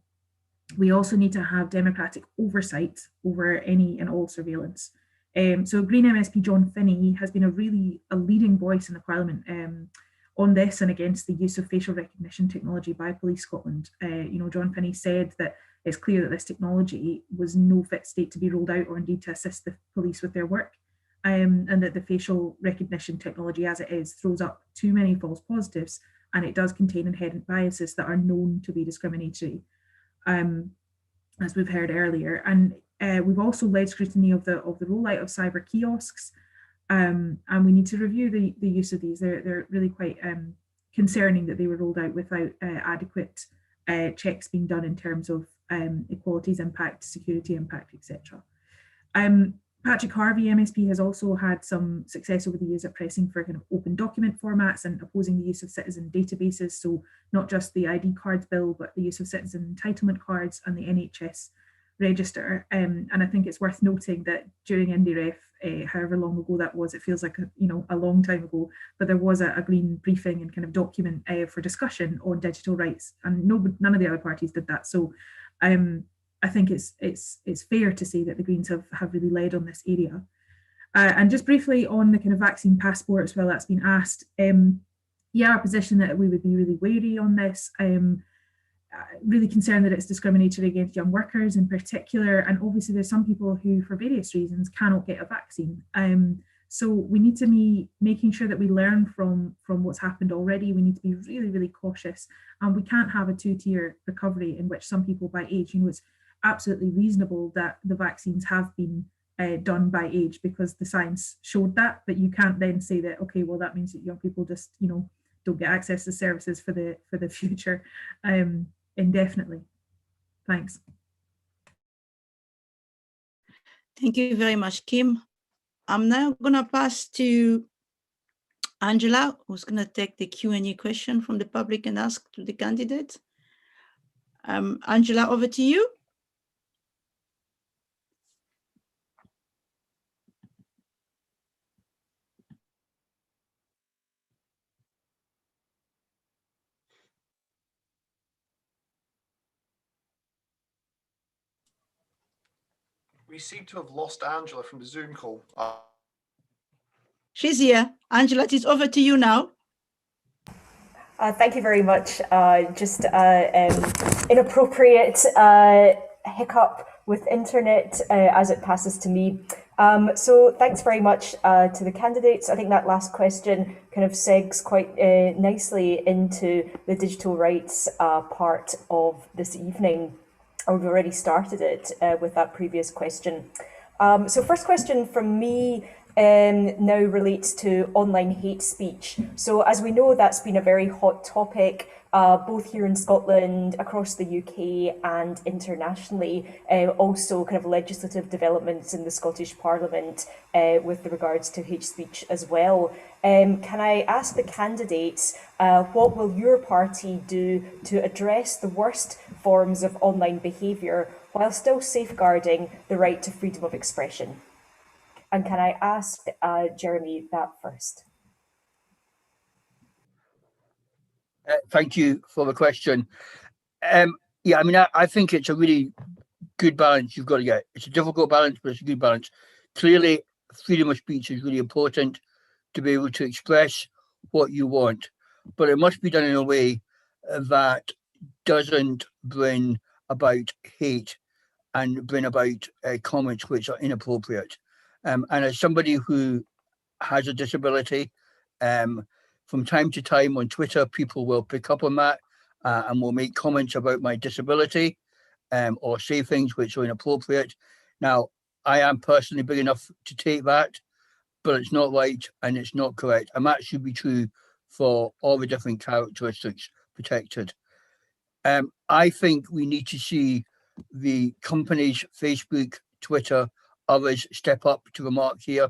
We also need to have democratic oversight over any and all surveillance. So Green MSP John Finney has been a leading voice in the Parliament on this and against the use of facial recognition technology by Police Scotland. You know, John Finney said that it's clear that this technology was no fit state to be rolled out or indeed to assist the police with their work, and that the facial recognition technology as it is throws up too many false positives, and it does contain inherent biases that are known to be discriminatory, as we've heard earlier. And we've also led scrutiny of the rollout of cyber kiosks, and we need to review the use of these. They're really quite concerning that they were rolled out without adequate checks being done in terms of equalities impact, security impact, etc. Patrick Harvey, MSP, has also had some success over the years at pressing for kind of open document formats and opposing the use of citizen databases. So not just the ID cards bill, but the use of citizen entitlement cards and the NHS register. And I think it's worth noting that during IndieRef, however long ago that was, it feels like a long time ago, but there was a Green briefing and kind of document for discussion on digital rights, and none of the other parties did that. So I think it's fair to say that the Greens have really led on this area. And just briefly on the kind of vaccine passports, well, that's been asked. Yeah, our position that we would be really wary on this. Really concerned that it's discriminatory against young workers in particular, and obviously there's some people who for various reasons cannot get a vaccine. So we need to be making sure that we learn from what's happened already. We need to be really, really cautious, and we can't have a two-tier recovery in which some people by age, you know, it's absolutely reasonable that the vaccines have been done by age because the science showed that, but you can't then say that, okay, well, that means that young people just, you know, don't get access to services for the future indefinitely. Thanks. Thank you very much, Kim. I'm now going to pass to Angela, who's going to take the Q&A question from the public and ask to the candidate. Angela, over to you. We seem to have lost Angela from the Zoom call. She's here. Angela, it is over to you now. Thank you very much. Just inappropriate hiccup with internet as it passes to me. So thanks very much to the candidates. I think that last question kind of segs quite nicely into the digital rights part of this evening. We've already started it with that previous question. So first question from me now relates to online hate speech. So as we know, that's been a very hot topic, both here in Scotland, across the UK and internationally. Also kind of legislative developments in the Scottish Parliament with regards to hate speech as well. Can I ask the candidates, what will your party do to address the worst forms of online behaviour while still safeguarding the right to freedom of expression? And can I ask Jeremy that first? Thank you for the question. Yeah, I mean, I think it's a really good balance you've got to get. It's a difficult balance, but it's a good balance. Clearly, freedom of speech is really important to be able to express what you want, but it must be done in a way that doesn't bring about hate and bring about comments which are inappropriate. And as somebody who has a disability, from time to time on Twitter, people will pick up on that and will make comments about my disability or say things which are inappropriate. Now, I am personally big enough to take that, but it's not right and it's not correct. And that should be true for all the different characteristics protected. I think we need to see the companies, Facebook, Twitter, others step up to the mark here.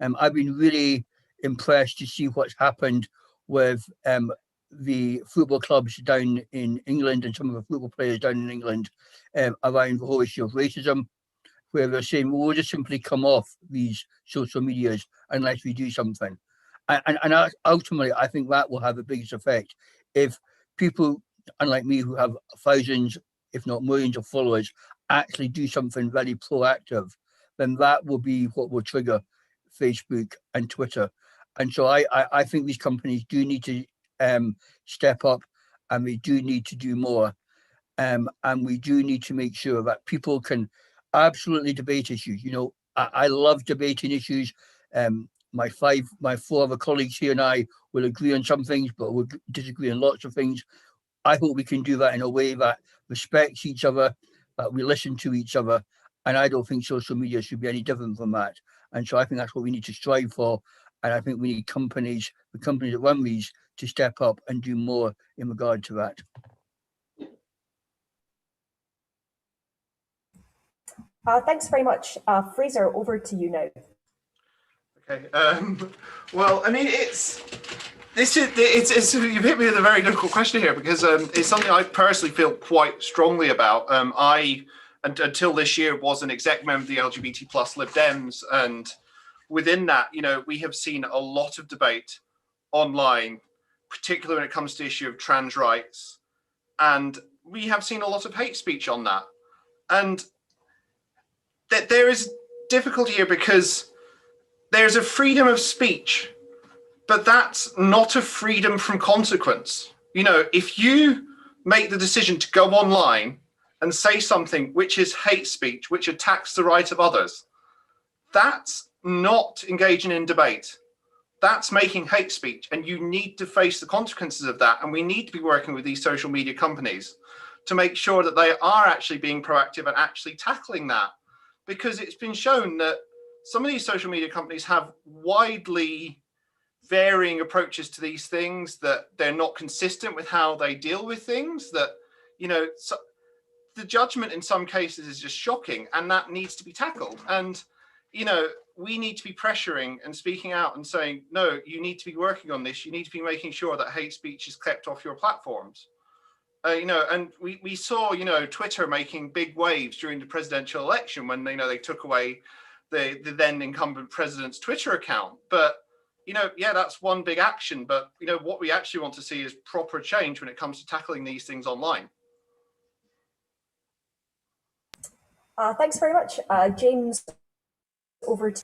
I've been really impressed to see what's happened with the football clubs down in England and some of the football players down in England around the whole issue of racism, where they're saying, well, we'll just simply come off these social medias unless we do something. And ultimately, I think that will have the biggest effect. If people, unlike me, who have thousands, if not millions of followers, actually do something very proactive, then that will be what will trigger Facebook and Twitter. And so I think these companies do need to step up, and we do need to do more. And we do need to make sure that people can absolutely debate issues. You know, I love debating issues. My four other colleagues here and I will agree on some things, but we'll disagree on lots of things. I hope we can do that in a way that respects each other, that we listen to each other. And I don't think social media should be any different from that. And so I think that's what we need to strive for. And I think we need the companies that run these, to step up and do more in regard to that. Thanks very much. Fraser, over to you now. Okay. Well, I mean, it's you've hit me with a very difficult question here, because it's something I personally feel quite strongly about. Until this year, was an exec member of the LGBT plus Lib Dems, and within that, you know, we have seen a lot of debate online, particularly when it comes to the issue of trans rights, and we have seen a lot of hate speech on that, and that there is difficulty here because there's a freedom of speech, but that's not a freedom from consequence. You know, if you make the decision to go online and say something which is hate speech, which attacks the right of others, that's not engaging in debate. That's making hate speech, and you need to face the consequences of that. And we need to be working with these social media companies to make sure that they are actually being proactive and actually tackling that, because it's been shown that some of these social media companies have widely varying approaches to these things, that they're not consistent with how they deal with things, that, you know, so the judgment in some cases is just shocking, and that needs to be tackled. And, you know, we need to be pressuring and speaking out and saying, no, you need to be working on this. You need to be making sure that hate speech is kept off your platforms. You know, and we saw, you know, Twitter making big waves during the presidential election when, you know, they took away the then incumbent president's Twitter account. But, you know, yeah, that's one big action. But, you know, what we actually want to see is proper change when it comes to tackling these things online. Thanks very much. James, over to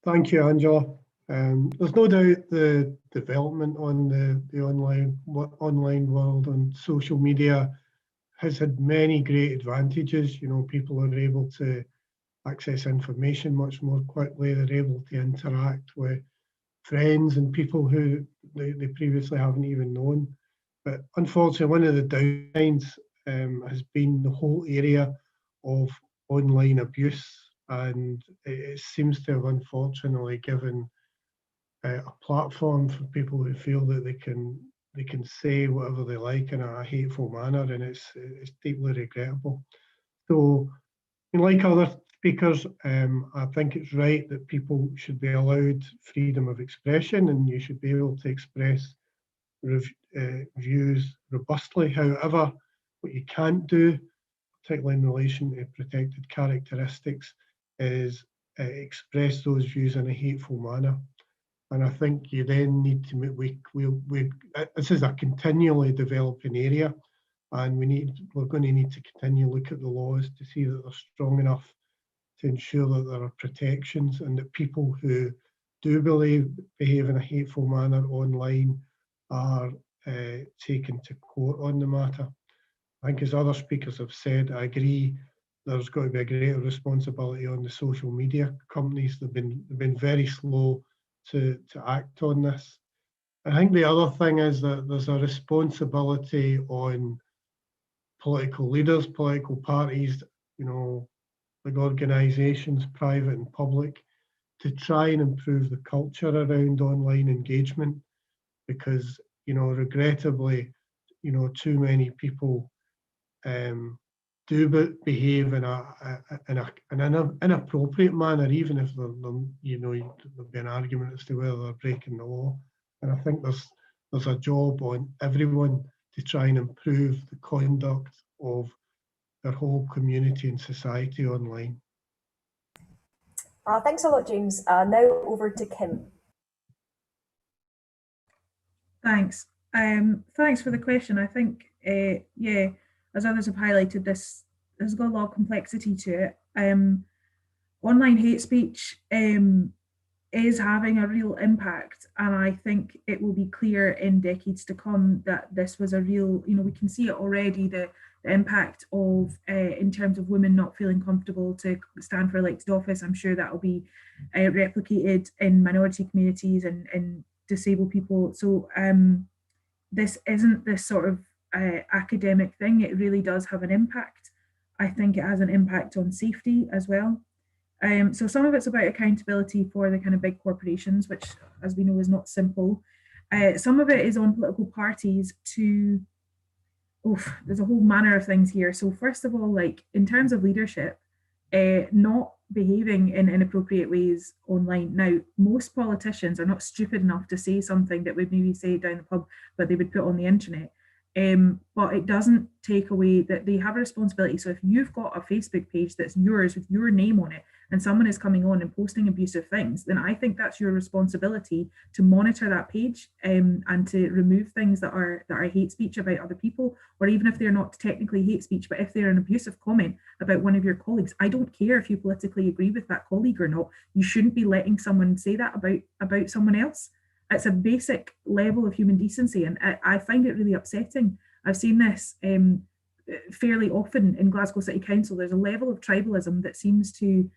Thank you, Angela. There's no doubt the development on the online world on social media has had many great advantages. You know, people are able to access information much more quickly. They're able to interact with friends and people who they previously haven't even known. But unfortunately, one of the downsides has been the whole area of online abuse, and it seems to have unfortunately given a platform for people who feel that they can say whatever they like in a hateful manner, and it's deeply regrettable. So, like other speakers, I think it's right that people should be allowed freedom of expression, and you should be able to express views robustly. However, what you can't do, particularly in relation to protected characteristics, is express those views in a hateful manner. And I think you then need to make, this is a continually developing area, and we're going to need to continue to look at the laws to see that they're strong enough to ensure that there are protections, and that people who do behave in a hateful manner online are taken to court on the matter. I think, as other speakers have said, I agree there's got to be a greater responsibility on the social media companies. They've been very slow to act on this. I think the other thing is that there's a responsibility on political leaders, political parties, you know, like organisations, private and public, to try and improve the culture around online engagement, because, you know, regrettably, you know, too many people do behave in an inappropriate manner, even if they're, you know, there'll be an argument as to whether they're breaking the law. And I think there's a job on everyone to try and improve the conduct of their whole community and society online. Thanks a lot, James. Now over to Kim. Thanks. Thanks for the question. I think, yeah, as others have highlighted, this has got a lot of complexity to it. Online hate speech is having a real impact, and I think it will be clear in decades to come that this was a real, you know, we can see it already, the impact of, in terms of women not feeling comfortable to stand for elected office. I'm sure that will be replicated in minority communities and disabled people. So this isn't this sort of academic thing. It really does have an impact. I think it has an impact on safety as well. So some of it's about accountability for the kind of big corporations, which, as we know, is not simple. Some of it is on political parties to, there's a whole manner of things here. So first of all, like in terms of leadership, not behaving in inappropriate ways online. Now, most politicians are not stupid enough to say something that would maybe say down the pub, but they would put on the internet. But it doesn't take away that they have a responsibility. So if you've got a Facebook page that's yours with your name on it, and someone is coming on and posting abusive things, then I think that's your responsibility to monitor that page and to remove things that are hate speech about other people, or even if they're not technically hate speech, but if they're an abusive comment about one of your colleagues. I don't care if you politically agree with that colleague or not. You shouldn't be letting someone say that about someone else. It's a basic level of human decency, and I find it really upsetting. I've seen this fairly often in Glasgow City Council. There's a level of tribalism that seems to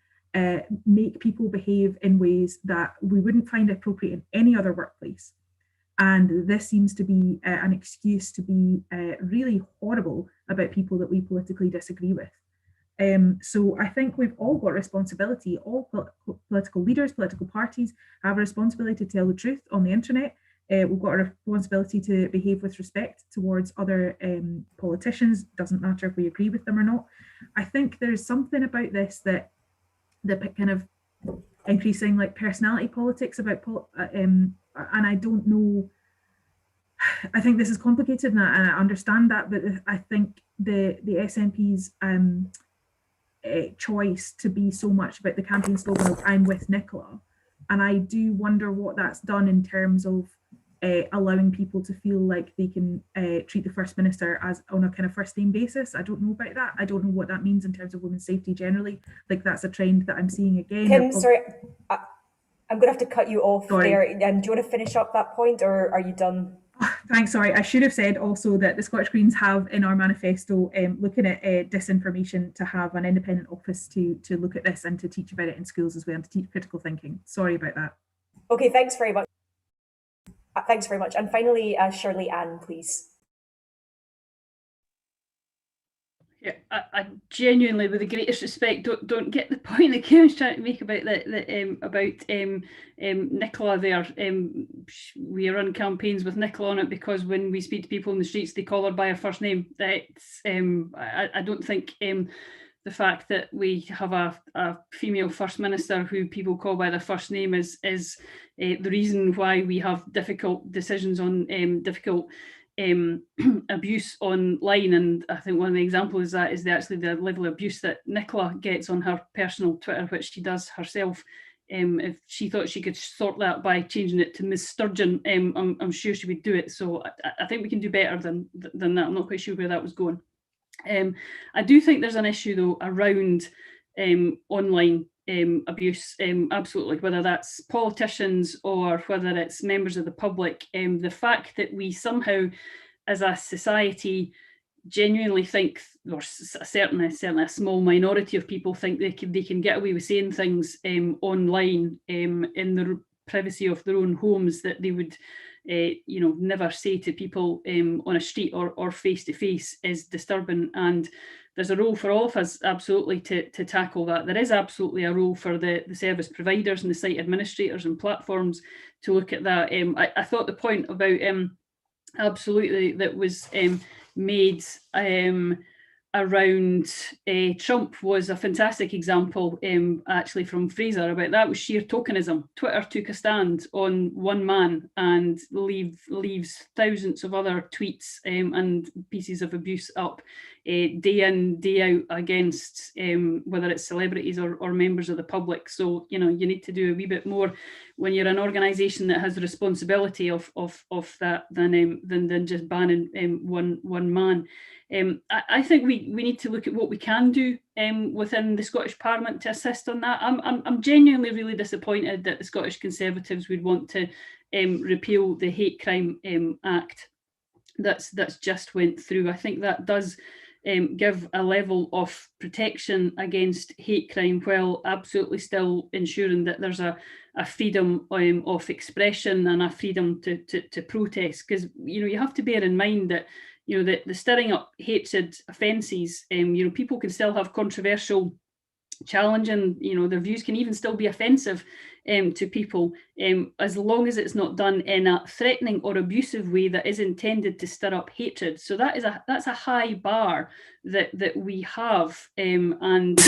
make people behave in ways that we wouldn't find appropriate in any other workplace. And this seems to be an excuse to be really horrible about people that we politically disagree with. So I think we've all got responsibility. All political leaders, political parties have a responsibility to tell the truth on the internet. We've got a responsibility to behave with respect towards other politicians. Doesn't matter if we agree with them or not. I think there's something about this that the kind of increasing like personality politics about, and I don't know, I think this is complicated, and I understand that, but I think the SNP's choice to be so much about the campaign slogan of "I'm with Nicola," and I do wonder what that's done in terms of allowing people to feel like they can treat the First Minister as on a kind of first name basis. I don't know about that. I don't know what that means in terms of women's safety generally. Like, that's a trend that I'm seeing again. Kim, sorry, I'm going to have to cut you off there. Do you want to finish up that point, or are you done? Oh, thanks, sorry. I should have said also that the Scottish Greens have in our manifesto looking at disinformation, to have an independent office to look at this and to teach about it in schools as well, and to teach critical thinking. Sorry about that. Okay, thanks very much. Thanks very much. And finally, Shirley-Anne, please. Yeah, I genuinely, with the greatest respect, don't get the point that Kim's trying to make about Nicola there. We run campaigns with Nicola on it because when we speak to people in the streets, they call her by her first name. That's I don't think the fact that we have a female First Minister who people call by their first name is the reason why we have difficult decisions on difficult abuse online. And I think one of the examples of that is actually the level of abuse that Nicola gets on her personal Twitter, which she does herself. If she thought she could sort that by changing it to Ms. Sturgeon, I'm sure she would do it. So I think we can do better than that. I'm not quite sure where that was going. I do think there's an issue though around online abuse, absolutely, whether that's politicians or whether it's members of the public. The fact that we somehow as a society genuinely think, or certainly a small minority of people think they can get away with saying things online in the privacy of their own homes that they would never say to people on a street or face to face is disturbing. And there's a role for all of us, absolutely, to tackle that. There is absolutely a role for the service providers and the site administrators and platforms to look at that. I thought the point about absolutely that was made around Trump was a fantastic example, actually, from Fraser about that was sheer tokenism. Twitter took a stand on one man and leaves thousands of other tweets and pieces of abuse up day in, day out against whether it's celebrities or members of the public. So, you need to do a wee bit more when you're an organisation that has the responsibility of that than just banning one man. I think we need to look at what we can do within the Scottish Parliament to assist on that. I'm genuinely really disappointed that the Scottish Conservatives would want to repeal the Hate Crime Act that's just went through. I think that does give a level of protection against hate crime while absolutely still ensuring that there's a freedom of expression and a freedom to protest. Because you have to bear in mind that the stirring up hatred offences, people can still have controversial challenging, their views can even still be offensive to people, as long as it's not done in a threatening or abusive way that is intended to stir up hatred. So that's a high bar that we have, and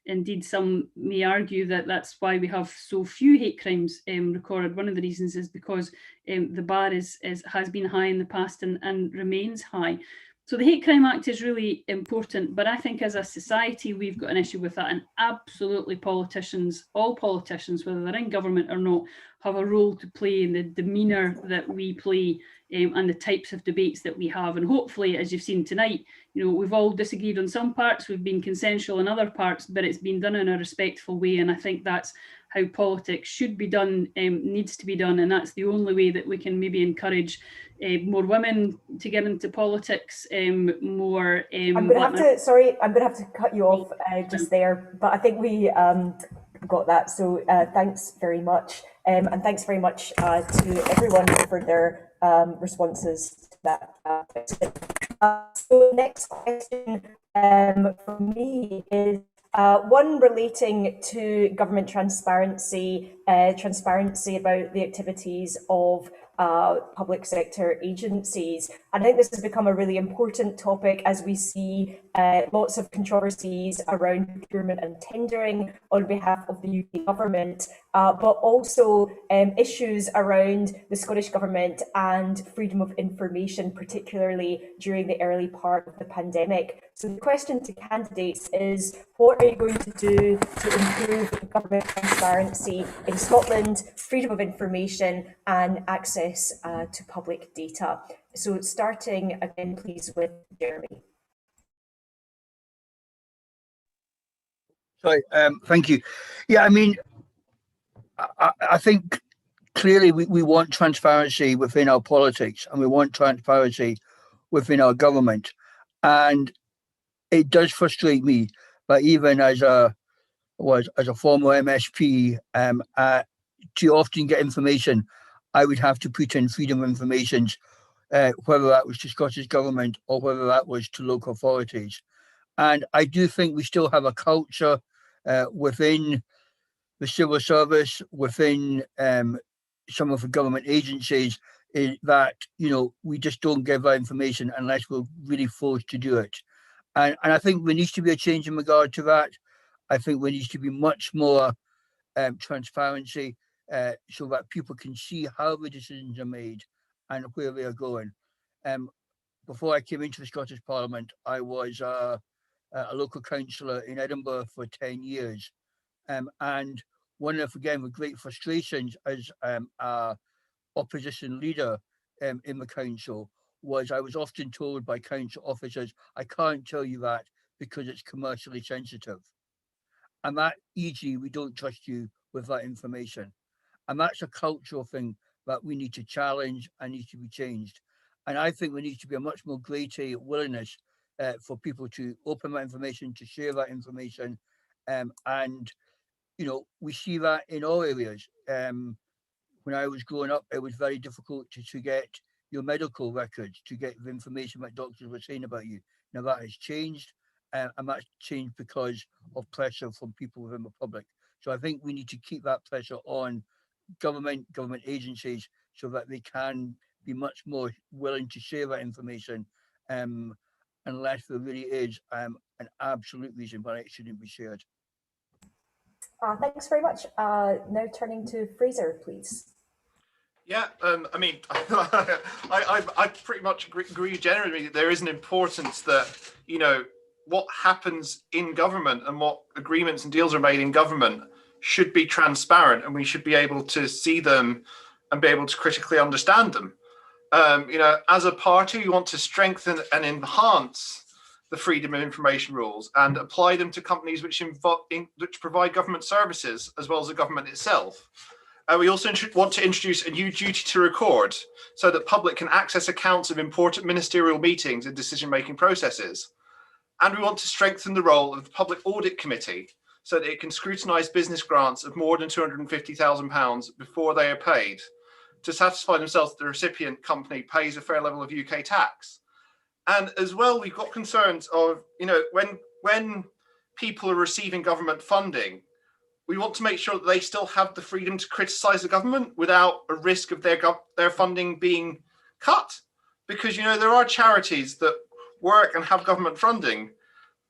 indeed some may argue that that's why we have so few hate crimes recorded. One of the reasons is because the bar has been high in the past and remains high. So the Hate Crime Act is really important, but I think as a society, we've got an issue with that, and absolutely all politicians, whether they're in government or not, have a role to play in the demeanour that we play and the types of debates that we have. And hopefully, as you've seen tonight, we've all disagreed on some parts, we've been consensual in other parts, but it's been done in a respectful way. And I think that's how politics should be done, needs to be done. And that's the only way that we can maybe encourage more women to get into politics, more... I'm going to have to cut you off just there, but I think we got that. So thanks very much. And thanks very much to everyone for their responses to that. So next question from me is one relating to government transparency about the activities of public sector agencies. And I think this has become a really important topic as we see lots of controversies around procurement and tendering on behalf of the UK government. but also issues around the Scottish Government and freedom of information, particularly during the early part of the pandemic. So the question to candidates is, what are you going to do to improve government transparency in Scotland, freedom of information and access to public data? So starting again, please, with Jeremy. Sorry, thank you. Yeah, I mean, I think clearly we want transparency within our politics and we want transparency within our government. And it does frustrate me, but even as a former MSP, to often get information, I would have to put in freedom of information, whether that was to Scottish Government or whether that was to local authorities. And I do think we still have a culture within the civil service, within some of the government agencies, that, you know, we just don't give that information unless we're really forced to do it. And I think there needs to be a change in regard to that. I think there needs to be much more transparency so that people can see how the decisions are made and where they are going. Before I came into the Scottish Parliament, I was a local councillor in Edinburgh for 10 years. And one of, again, the great frustrations as a opposition leader in the council was I was often told by council officers, I can't tell you that because it's commercially sensitive. And that, e.g., we don't trust you with that information. And that's a cultural thing that we need to challenge and needs to be changed. And I think there needs to be a much more greater willingness for people to open that information, to share that information. And, you know, we see that in all areas. When I was growing up, it was very difficult to get your medical records, to get the information that doctors were saying about you. Now that has changed, and that's changed because of pressure from people within the public. So I think we need to keep that pressure on government agencies so that they can be much more willing to share that information, unless there really is an absolute reason why it shouldn't be shared. Thanks very much. Now turning to Fraser, please. Yeah, I mean, I pretty much agree generally that there is an importance that, you know, what happens in government and what agreements and deals are made in government should be transparent, and we should be able to see them and be able to critically understand them. You know, as a party, we want to strengthen and enhance the freedom of information rules and apply them to companies which provide government services as well as the government itself. We also want to introduce a new duty to record so that public can access accounts of important ministerial meetings and decision-making processes. And we want to strengthen the role of the Public Audit Committee so that it can scrutinise business grants of more than £250,000 before they are paid to satisfy themselves that the recipient company pays a fair level of UK tax. And as well, we've got concerns of, you know, when people are receiving government funding, we want to make sure that they still have the freedom to criticise the government without a risk of their funding being cut. Because, you know, there are charities that work and have government funding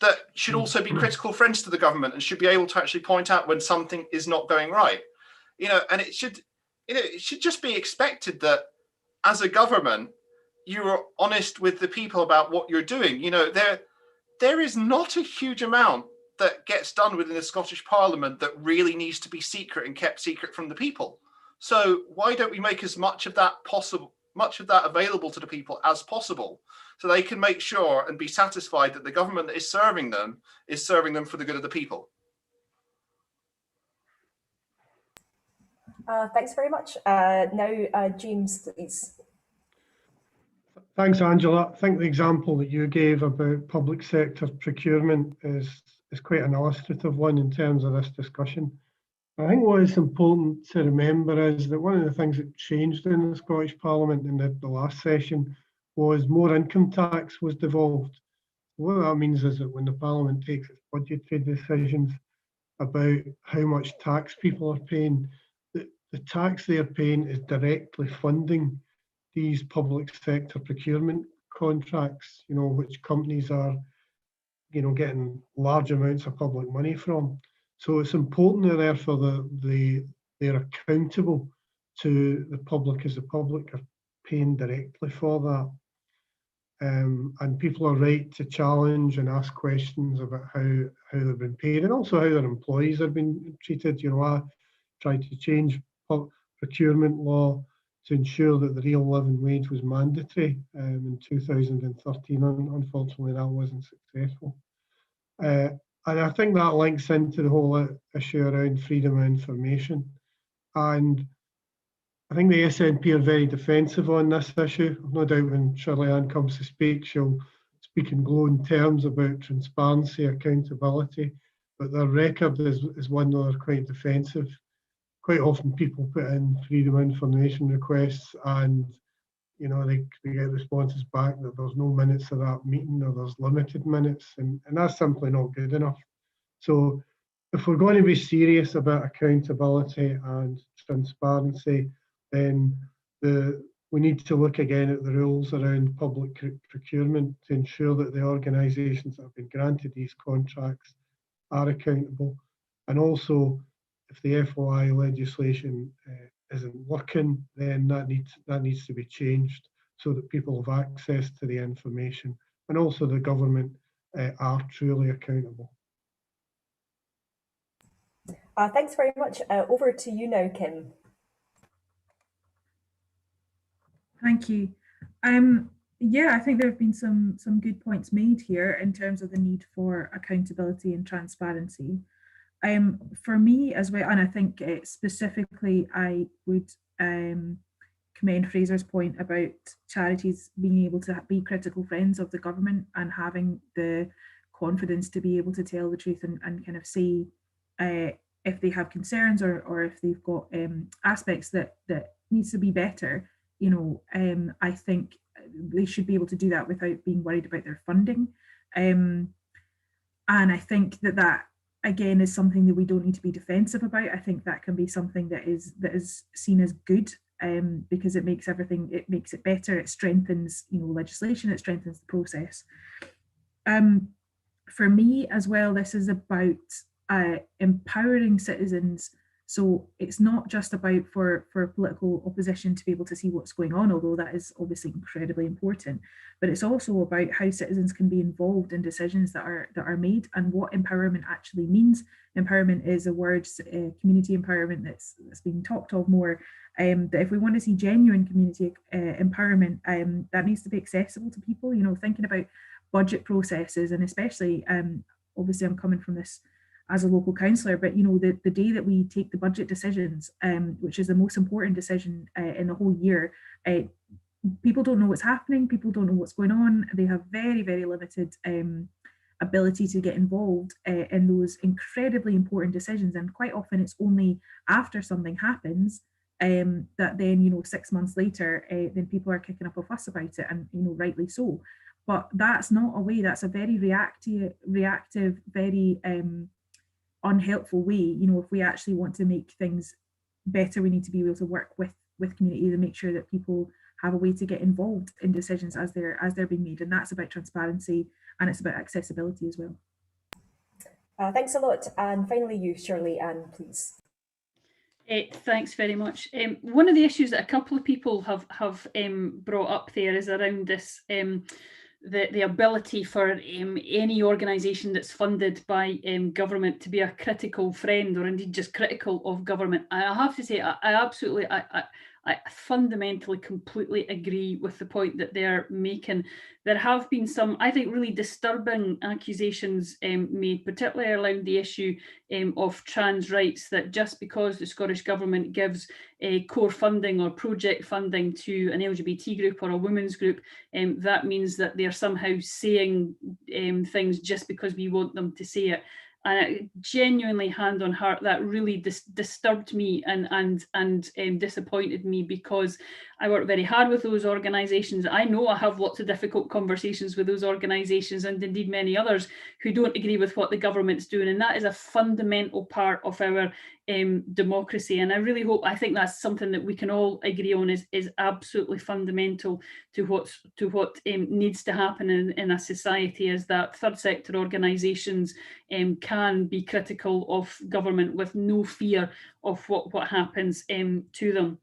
that should also be critical friends to the government and should be able to actually point out when something is not going right. You know, and it should just be expected that as a government, you are honest with the people about what you're doing. You know, there is not a huge amount that gets done within the Scottish Parliament that really needs to be secret and kept secret from the people. So why don't we make as much of that available to the people as possible, so they can make sure and be satisfied that the government that is serving them for the good of the people. Thanks very much. Now, James, please. Thanks, Angela. I think the example that you gave about public sector procurement is quite an illustrative one in terms of this discussion. I think what is important to remember is that one of the things that changed in the Scottish Parliament in the last session was more income tax was devolved. What that means is that when the Parliament takes its budgetary decisions about how much tax people are paying, the tax they are paying is directly funding these public sector procurement contracts, you know, which companies are, you know, getting large amounts of public money from. So it's important therefore the they're accountable to the public, as the public are paying directly for that. And people are right to challenge and ask questions about how they've been paid, and also how their employees are being treated. You know, I tried to change procurement law to ensure that the real living wage was mandatory in 2013. Unfortunately, that wasn't successful. And I think that links into the whole issue around freedom of information. And I think the SNP are very defensive on this issue. I've no doubt when Shirley-Anne comes to speak, she'll speak in glowing terms about transparency, accountability, but their record is one that are quite defensive. Quite often people put in freedom of information requests and, you know, they get responses back that there's no minutes of that meeting, or there's limited minutes, and that's simply not good enough. So if we're going to be serious about accountability and transparency, then we need to look again at the rules around public procurement to ensure that the organisations that have been granted these contracts are accountable. And also, if the FOI legislation isn't working, then that needs to be changed so that people have access to the information, and also the government are truly accountable. Thanks very much. Over to you now, Kim. Thank you. Yeah, I think there have been some good points made here in terms of the need for accountability and transparency. For me as well, and I think specifically I would commend Fraser's point about charities being able to be critical friends of the government and having the confidence to be able to tell the truth and kind of say if they have concerns or if they've got aspects that needs to be better. You know, I think they should be able to do that without being worried about their funding. And I think that again is something that we don't need to be defensive about. I think that can be something that is seen as good, because it makes it better. It strengthens, you know, legislation. It strengthens the process. For me as well, this is about empowering citizens. So it's not just about for political opposition to be able to see what's going on, although that is obviously incredibly important, but it's also about how citizens can be involved in decisions that are made and what empowerment actually means. Empowerment is a word, community empowerment, that's being talked of more. That if we want to see genuine community empowerment, that needs to be accessible to people. You know, thinking about budget processes, and especially, obviously I'm coming from this as a local councillor, but you know, the day that we take the budget decisions, which is the most important decision in the whole year, people don't know what's happening, people don't know what's going on, they have very, very limited ability to get involved in those incredibly important decisions, and quite often it's only after something happens that then, you know, 6 months later, then people are kicking up a fuss about it, and you know, rightly so. But that's not a way, that's a very reactive, very unhelpful way. You know, if we actually want to make things better, we need to be able to work with communities and make sure that people have a way to get involved in decisions as they're being made, and that's about transparency, and it's about accessibility as well. Thanks a lot, and finally you, Shirley-Anne, please. Thanks very much. One of the issues that a couple of people have brought up there is around this the ability for any organisation that's funded by government to be a critical friend, or indeed just critical of government. I have to say, I fundamentally completely agree with the point that they're making. There have been some, I think, really disturbing accusations made, particularly around the issue of trans rights, that just because the Scottish Government gives core funding or project funding to an LGBT group or a women's group, that means that they're somehow saying things just because we want them to say it. And genuinely, hand on heart, that really disturbed me and disappointed me, because I work very hard with those organisations. I know I have lots of difficult conversations with those organisations, and indeed many others who don't agree with what the government's doing. And that is a fundamental part of our democracy. And I think that's something that we can all agree on is absolutely fundamental to what needs to happen in a society, is that third sector organisations can be critical of government with no fear of what happens to them.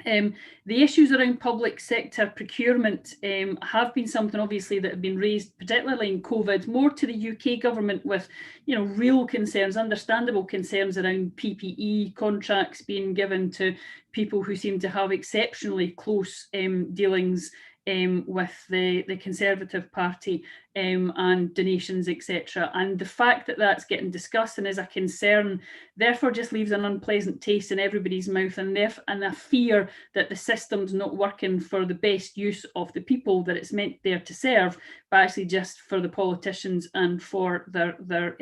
The issues around public sector procurement have been something obviously that have been raised, particularly in COVID, more to the UK government with, real concerns, understandable concerns around PPE contracts being given to people who seem to have exceptionally close dealings with the Conservative Party and donations, etc. And the fact that that's getting discussed and is a concern, therefore just leaves an unpleasant taste in everybody's mouth, and a fear that the system's not working for the best use of the people that it's meant there to serve, but actually just for the politicians and for their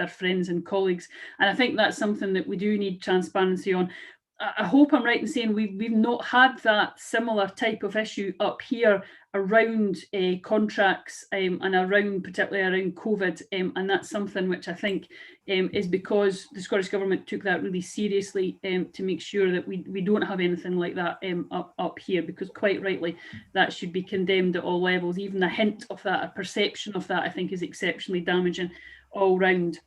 friends and colleagues. And I think that's something that we do need transparency on. I hope I'm right in saying we've not had that similar type of issue up here around contracts and particularly around COVID, and that's something which I think is because the Scottish Government took that really seriously to make sure that we don't have anything like that up here, because quite rightly that should be condemned at all levels. Even a hint of that, a perception of that, I think is exceptionally damaging all round.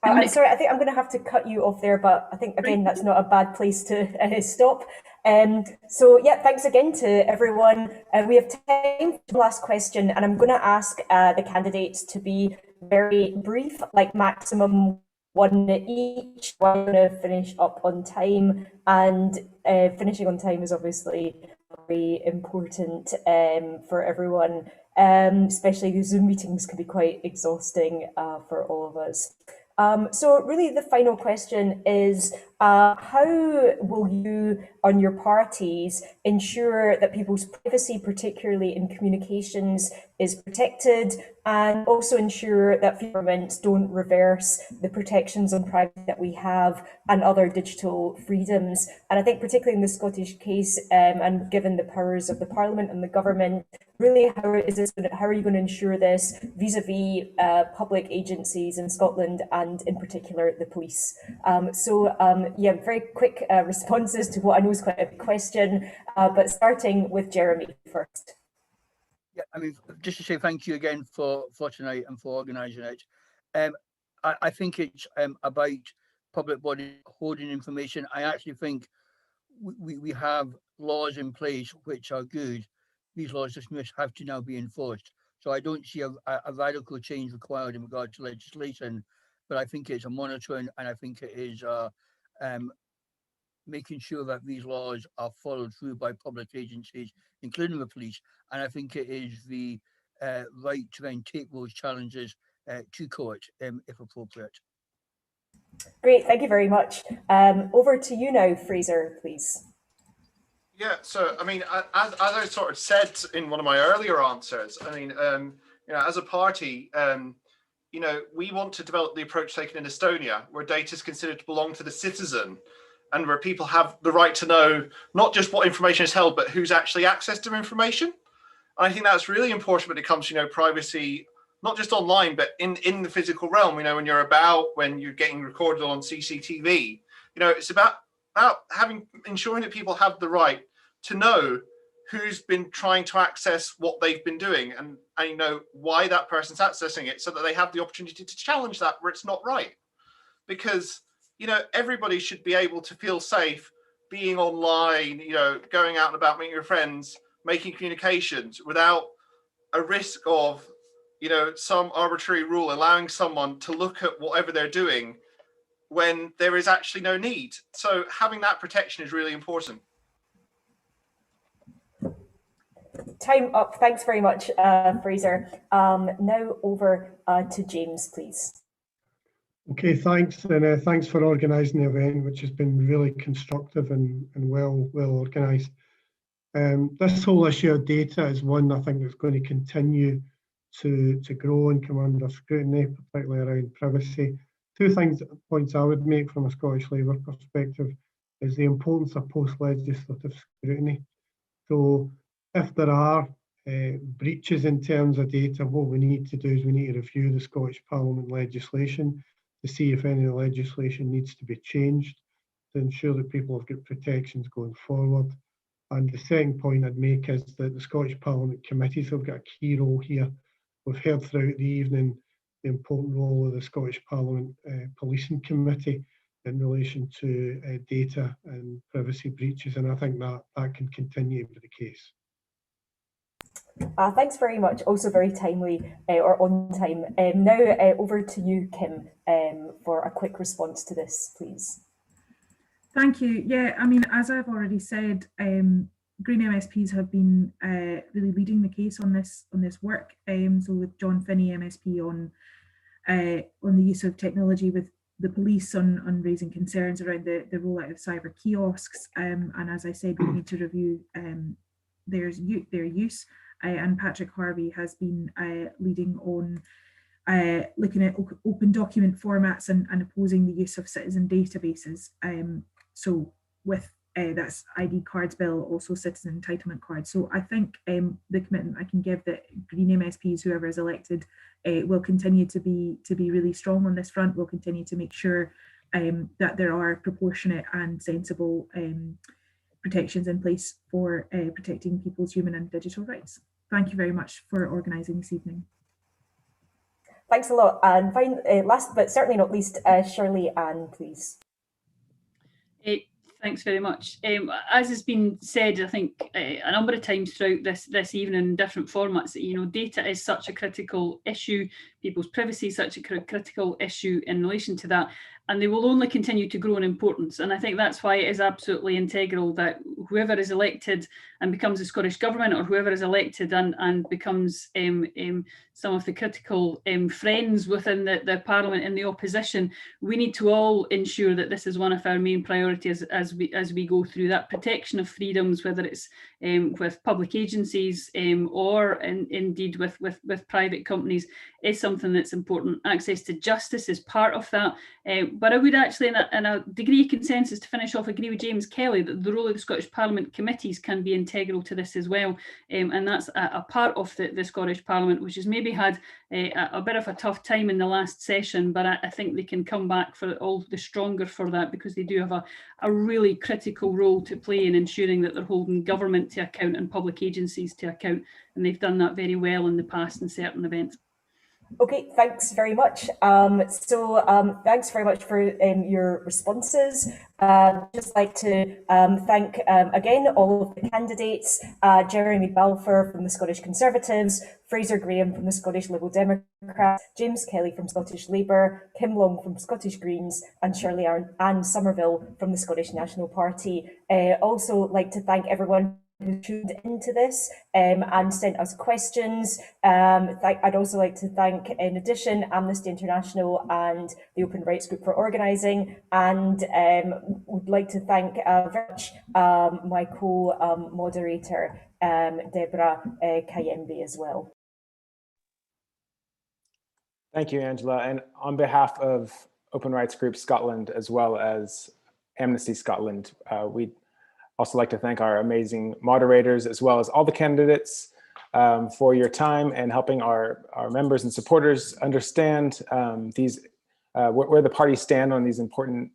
I'm sorry, I think I'm going to have to cut you off there, but I think, again, that's not a bad place to stop. So, yeah, thanks again to everyone. We have time for the last question, and I'm going to ask the candidates to be very brief, like maximum one each. We're going to finish up on time, and finishing on time is obviously very important for everyone, especially the Zoom meetings can be quite exhausting for all of us. So really the final question is, how will you, on your parties, ensure that people's privacy, particularly in communications, is protected, and also ensure that governments don't reverse the protections on privacy that we have and other digital freedoms? And I think particularly in the Scottish case, and given the powers of the Parliament and the government, really how are you going to ensure this vis-a-vis public agencies in Scotland and in particular the police? Yeah, very quick responses to what I know is quite a big question, but starting with Jeremy first. Yeah, I mean, just to say thank you again for tonight and for organising it. I think it's about public body holding information. I actually think we have laws in place which are good. These laws just have to now be enforced. So I don't see a radical change required in regard to legislation, but I think it's a monitoring, and I think it is making sure that these laws are followed through by public agencies, including the police. And I think it is the right to then take those challenges to court if appropriate. Great, thank you very much. Over to you now, Fraser, please. Yeah, so I mean, as I sort of said in one of my earlier answers, I mean, as a party, we want to develop the approach taken in Estonia, where data is considered to belong to the citizen, and where people have the right to know not just what information is held, but who's actually accessed to information. And I think that's really important when it comes to privacy, not just online, but in the physical realm. When you're when you're getting recorded on CCTV, it's about ensuring that people have the right to know who's been trying to access what they've been doing, and why that person's accessing it, so that they have the opportunity to challenge that where it's not right. Because everybody should be able to feel safe being online, going out and about, meeting your friends, making communications without a risk of some arbitrary rule allowing someone to look at whatever they're doing when there is actually no need. So having that protection is really important. Time up. Thanks very much, Fraser. Now over to James, please. Okay, thanks, and thanks for organising the event, which has been really constructive and well organised. This whole issue of data is one I think that's going to continue to grow and come under scrutiny, particularly around privacy. Two points I would make from a Scottish Labour perspective is the importance of post-legislative scrutiny. So if there are breaches in terms of data, what we need to do is we need to review the Scottish Parliament legislation to see if any of the legislation needs to be changed to ensure that people have got protections going forward. And the second point I'd make is that the Scottish Parliament committees have got a key role here. We've heard throughout the evening the important role of the Scottish Parliament Policing Committee in relation to data and privacy breaches, and I think that can continue to be the case. Thanks very much. Also very timely or on time. Now over to you, Kim, for a quick response to this, please. Thank you. Yeah, I mean, as I've already said, Green MSPs have been really leading the case on this work. So with John Finney, MSP, on the use of technology with the police on raising concerns around the rollout of cyber kiosks. And as I said, we need to review their use. And Patrick Harvey has been leading on looking at open document formats and opposing the use of citizen databases. So with that's ID cards bill, also citizen entitlement cards. So I think the commitment I can give that Green MSPs, whoever is elected, will continue to be really strong on this front. We'll continue to make sure that there are proportionate and sensible protections in place for protecting people's human and digital rights. Thank you very much for organising this evening. Thanks a lot. And last but certainly not least, Shirley-Anne, please. Thanks very much. As has been said, I think a number of times throughout this evening in different formats, you know, data is such a critical issue. People's privacy is such a critical issue in relation to that, and they will only continue to grow in importance. And I think that's why it is absolutely integral that whoever is elected and becomes the Scottish Government, or whoever is elected and becomes some of the critical friends within the Parliament in the opposition, we need to all ensure that this is one of our main priorities as we go through that protection of freedoms, whether it's with public agencies or indeed with private companies, is something that's important. Access to justice is part of that. But I would actually, in a degree of consensus, to finish off, agree with James Kelly that the role of the Scottish Parliament committees can be integral to this as well. And that's a part of the Scottish Parliament, which has maybe had a bit of a tough time in the last session, but I think they can come back for all the stronger for that, because they do have a really critical role to play in ensuring that they're holding government to account and public agencies to account. And they've done that very well in the past in certain events. Okay, thanks very much. Thanks very much for your responses. Just like to thank again all of the candidates, Jeremy Balfour from the Scottish Conservatives, Fraser Graham from the Scottish Liberal Democrats, James Kelly from Scottish Labour, Kim Long from Scottish Greens, and Shirley-Anne Somerville from the Scottish National Party. Also like to thank everyone who tuned into this and sent us questions. I'd also like to thank, in addition, Amnesty International and the Open Rights Group for organising, and would like to thank very much my co-moderator, Deborah Kayembe, as well. Thank you, Angela. And on behalf of Open Rights Group Scotland, as well as Amnesty Scotland, we'd also like to thank our amazing moderators, as well as all the candidates for your time and helping our members and supporters understand where the parties stand on these important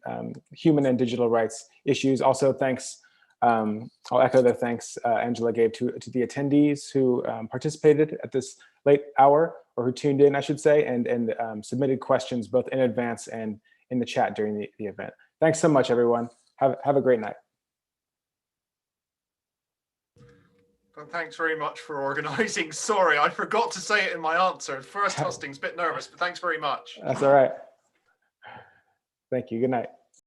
human and digital rights issues. Also, thanks, I'll echo the thanks Angela gave to the attendees who participated at this late hour, or who tuned in, I should say, and submitted questions both in advance and in the chat during the event. Thanks so much, everyone. Have a great night. Thanks very much for organising. Sorry, I forgot to say it in my answer. First Hustings, a bit nervous, but thanks very much. That's all right. Thank you. Good night.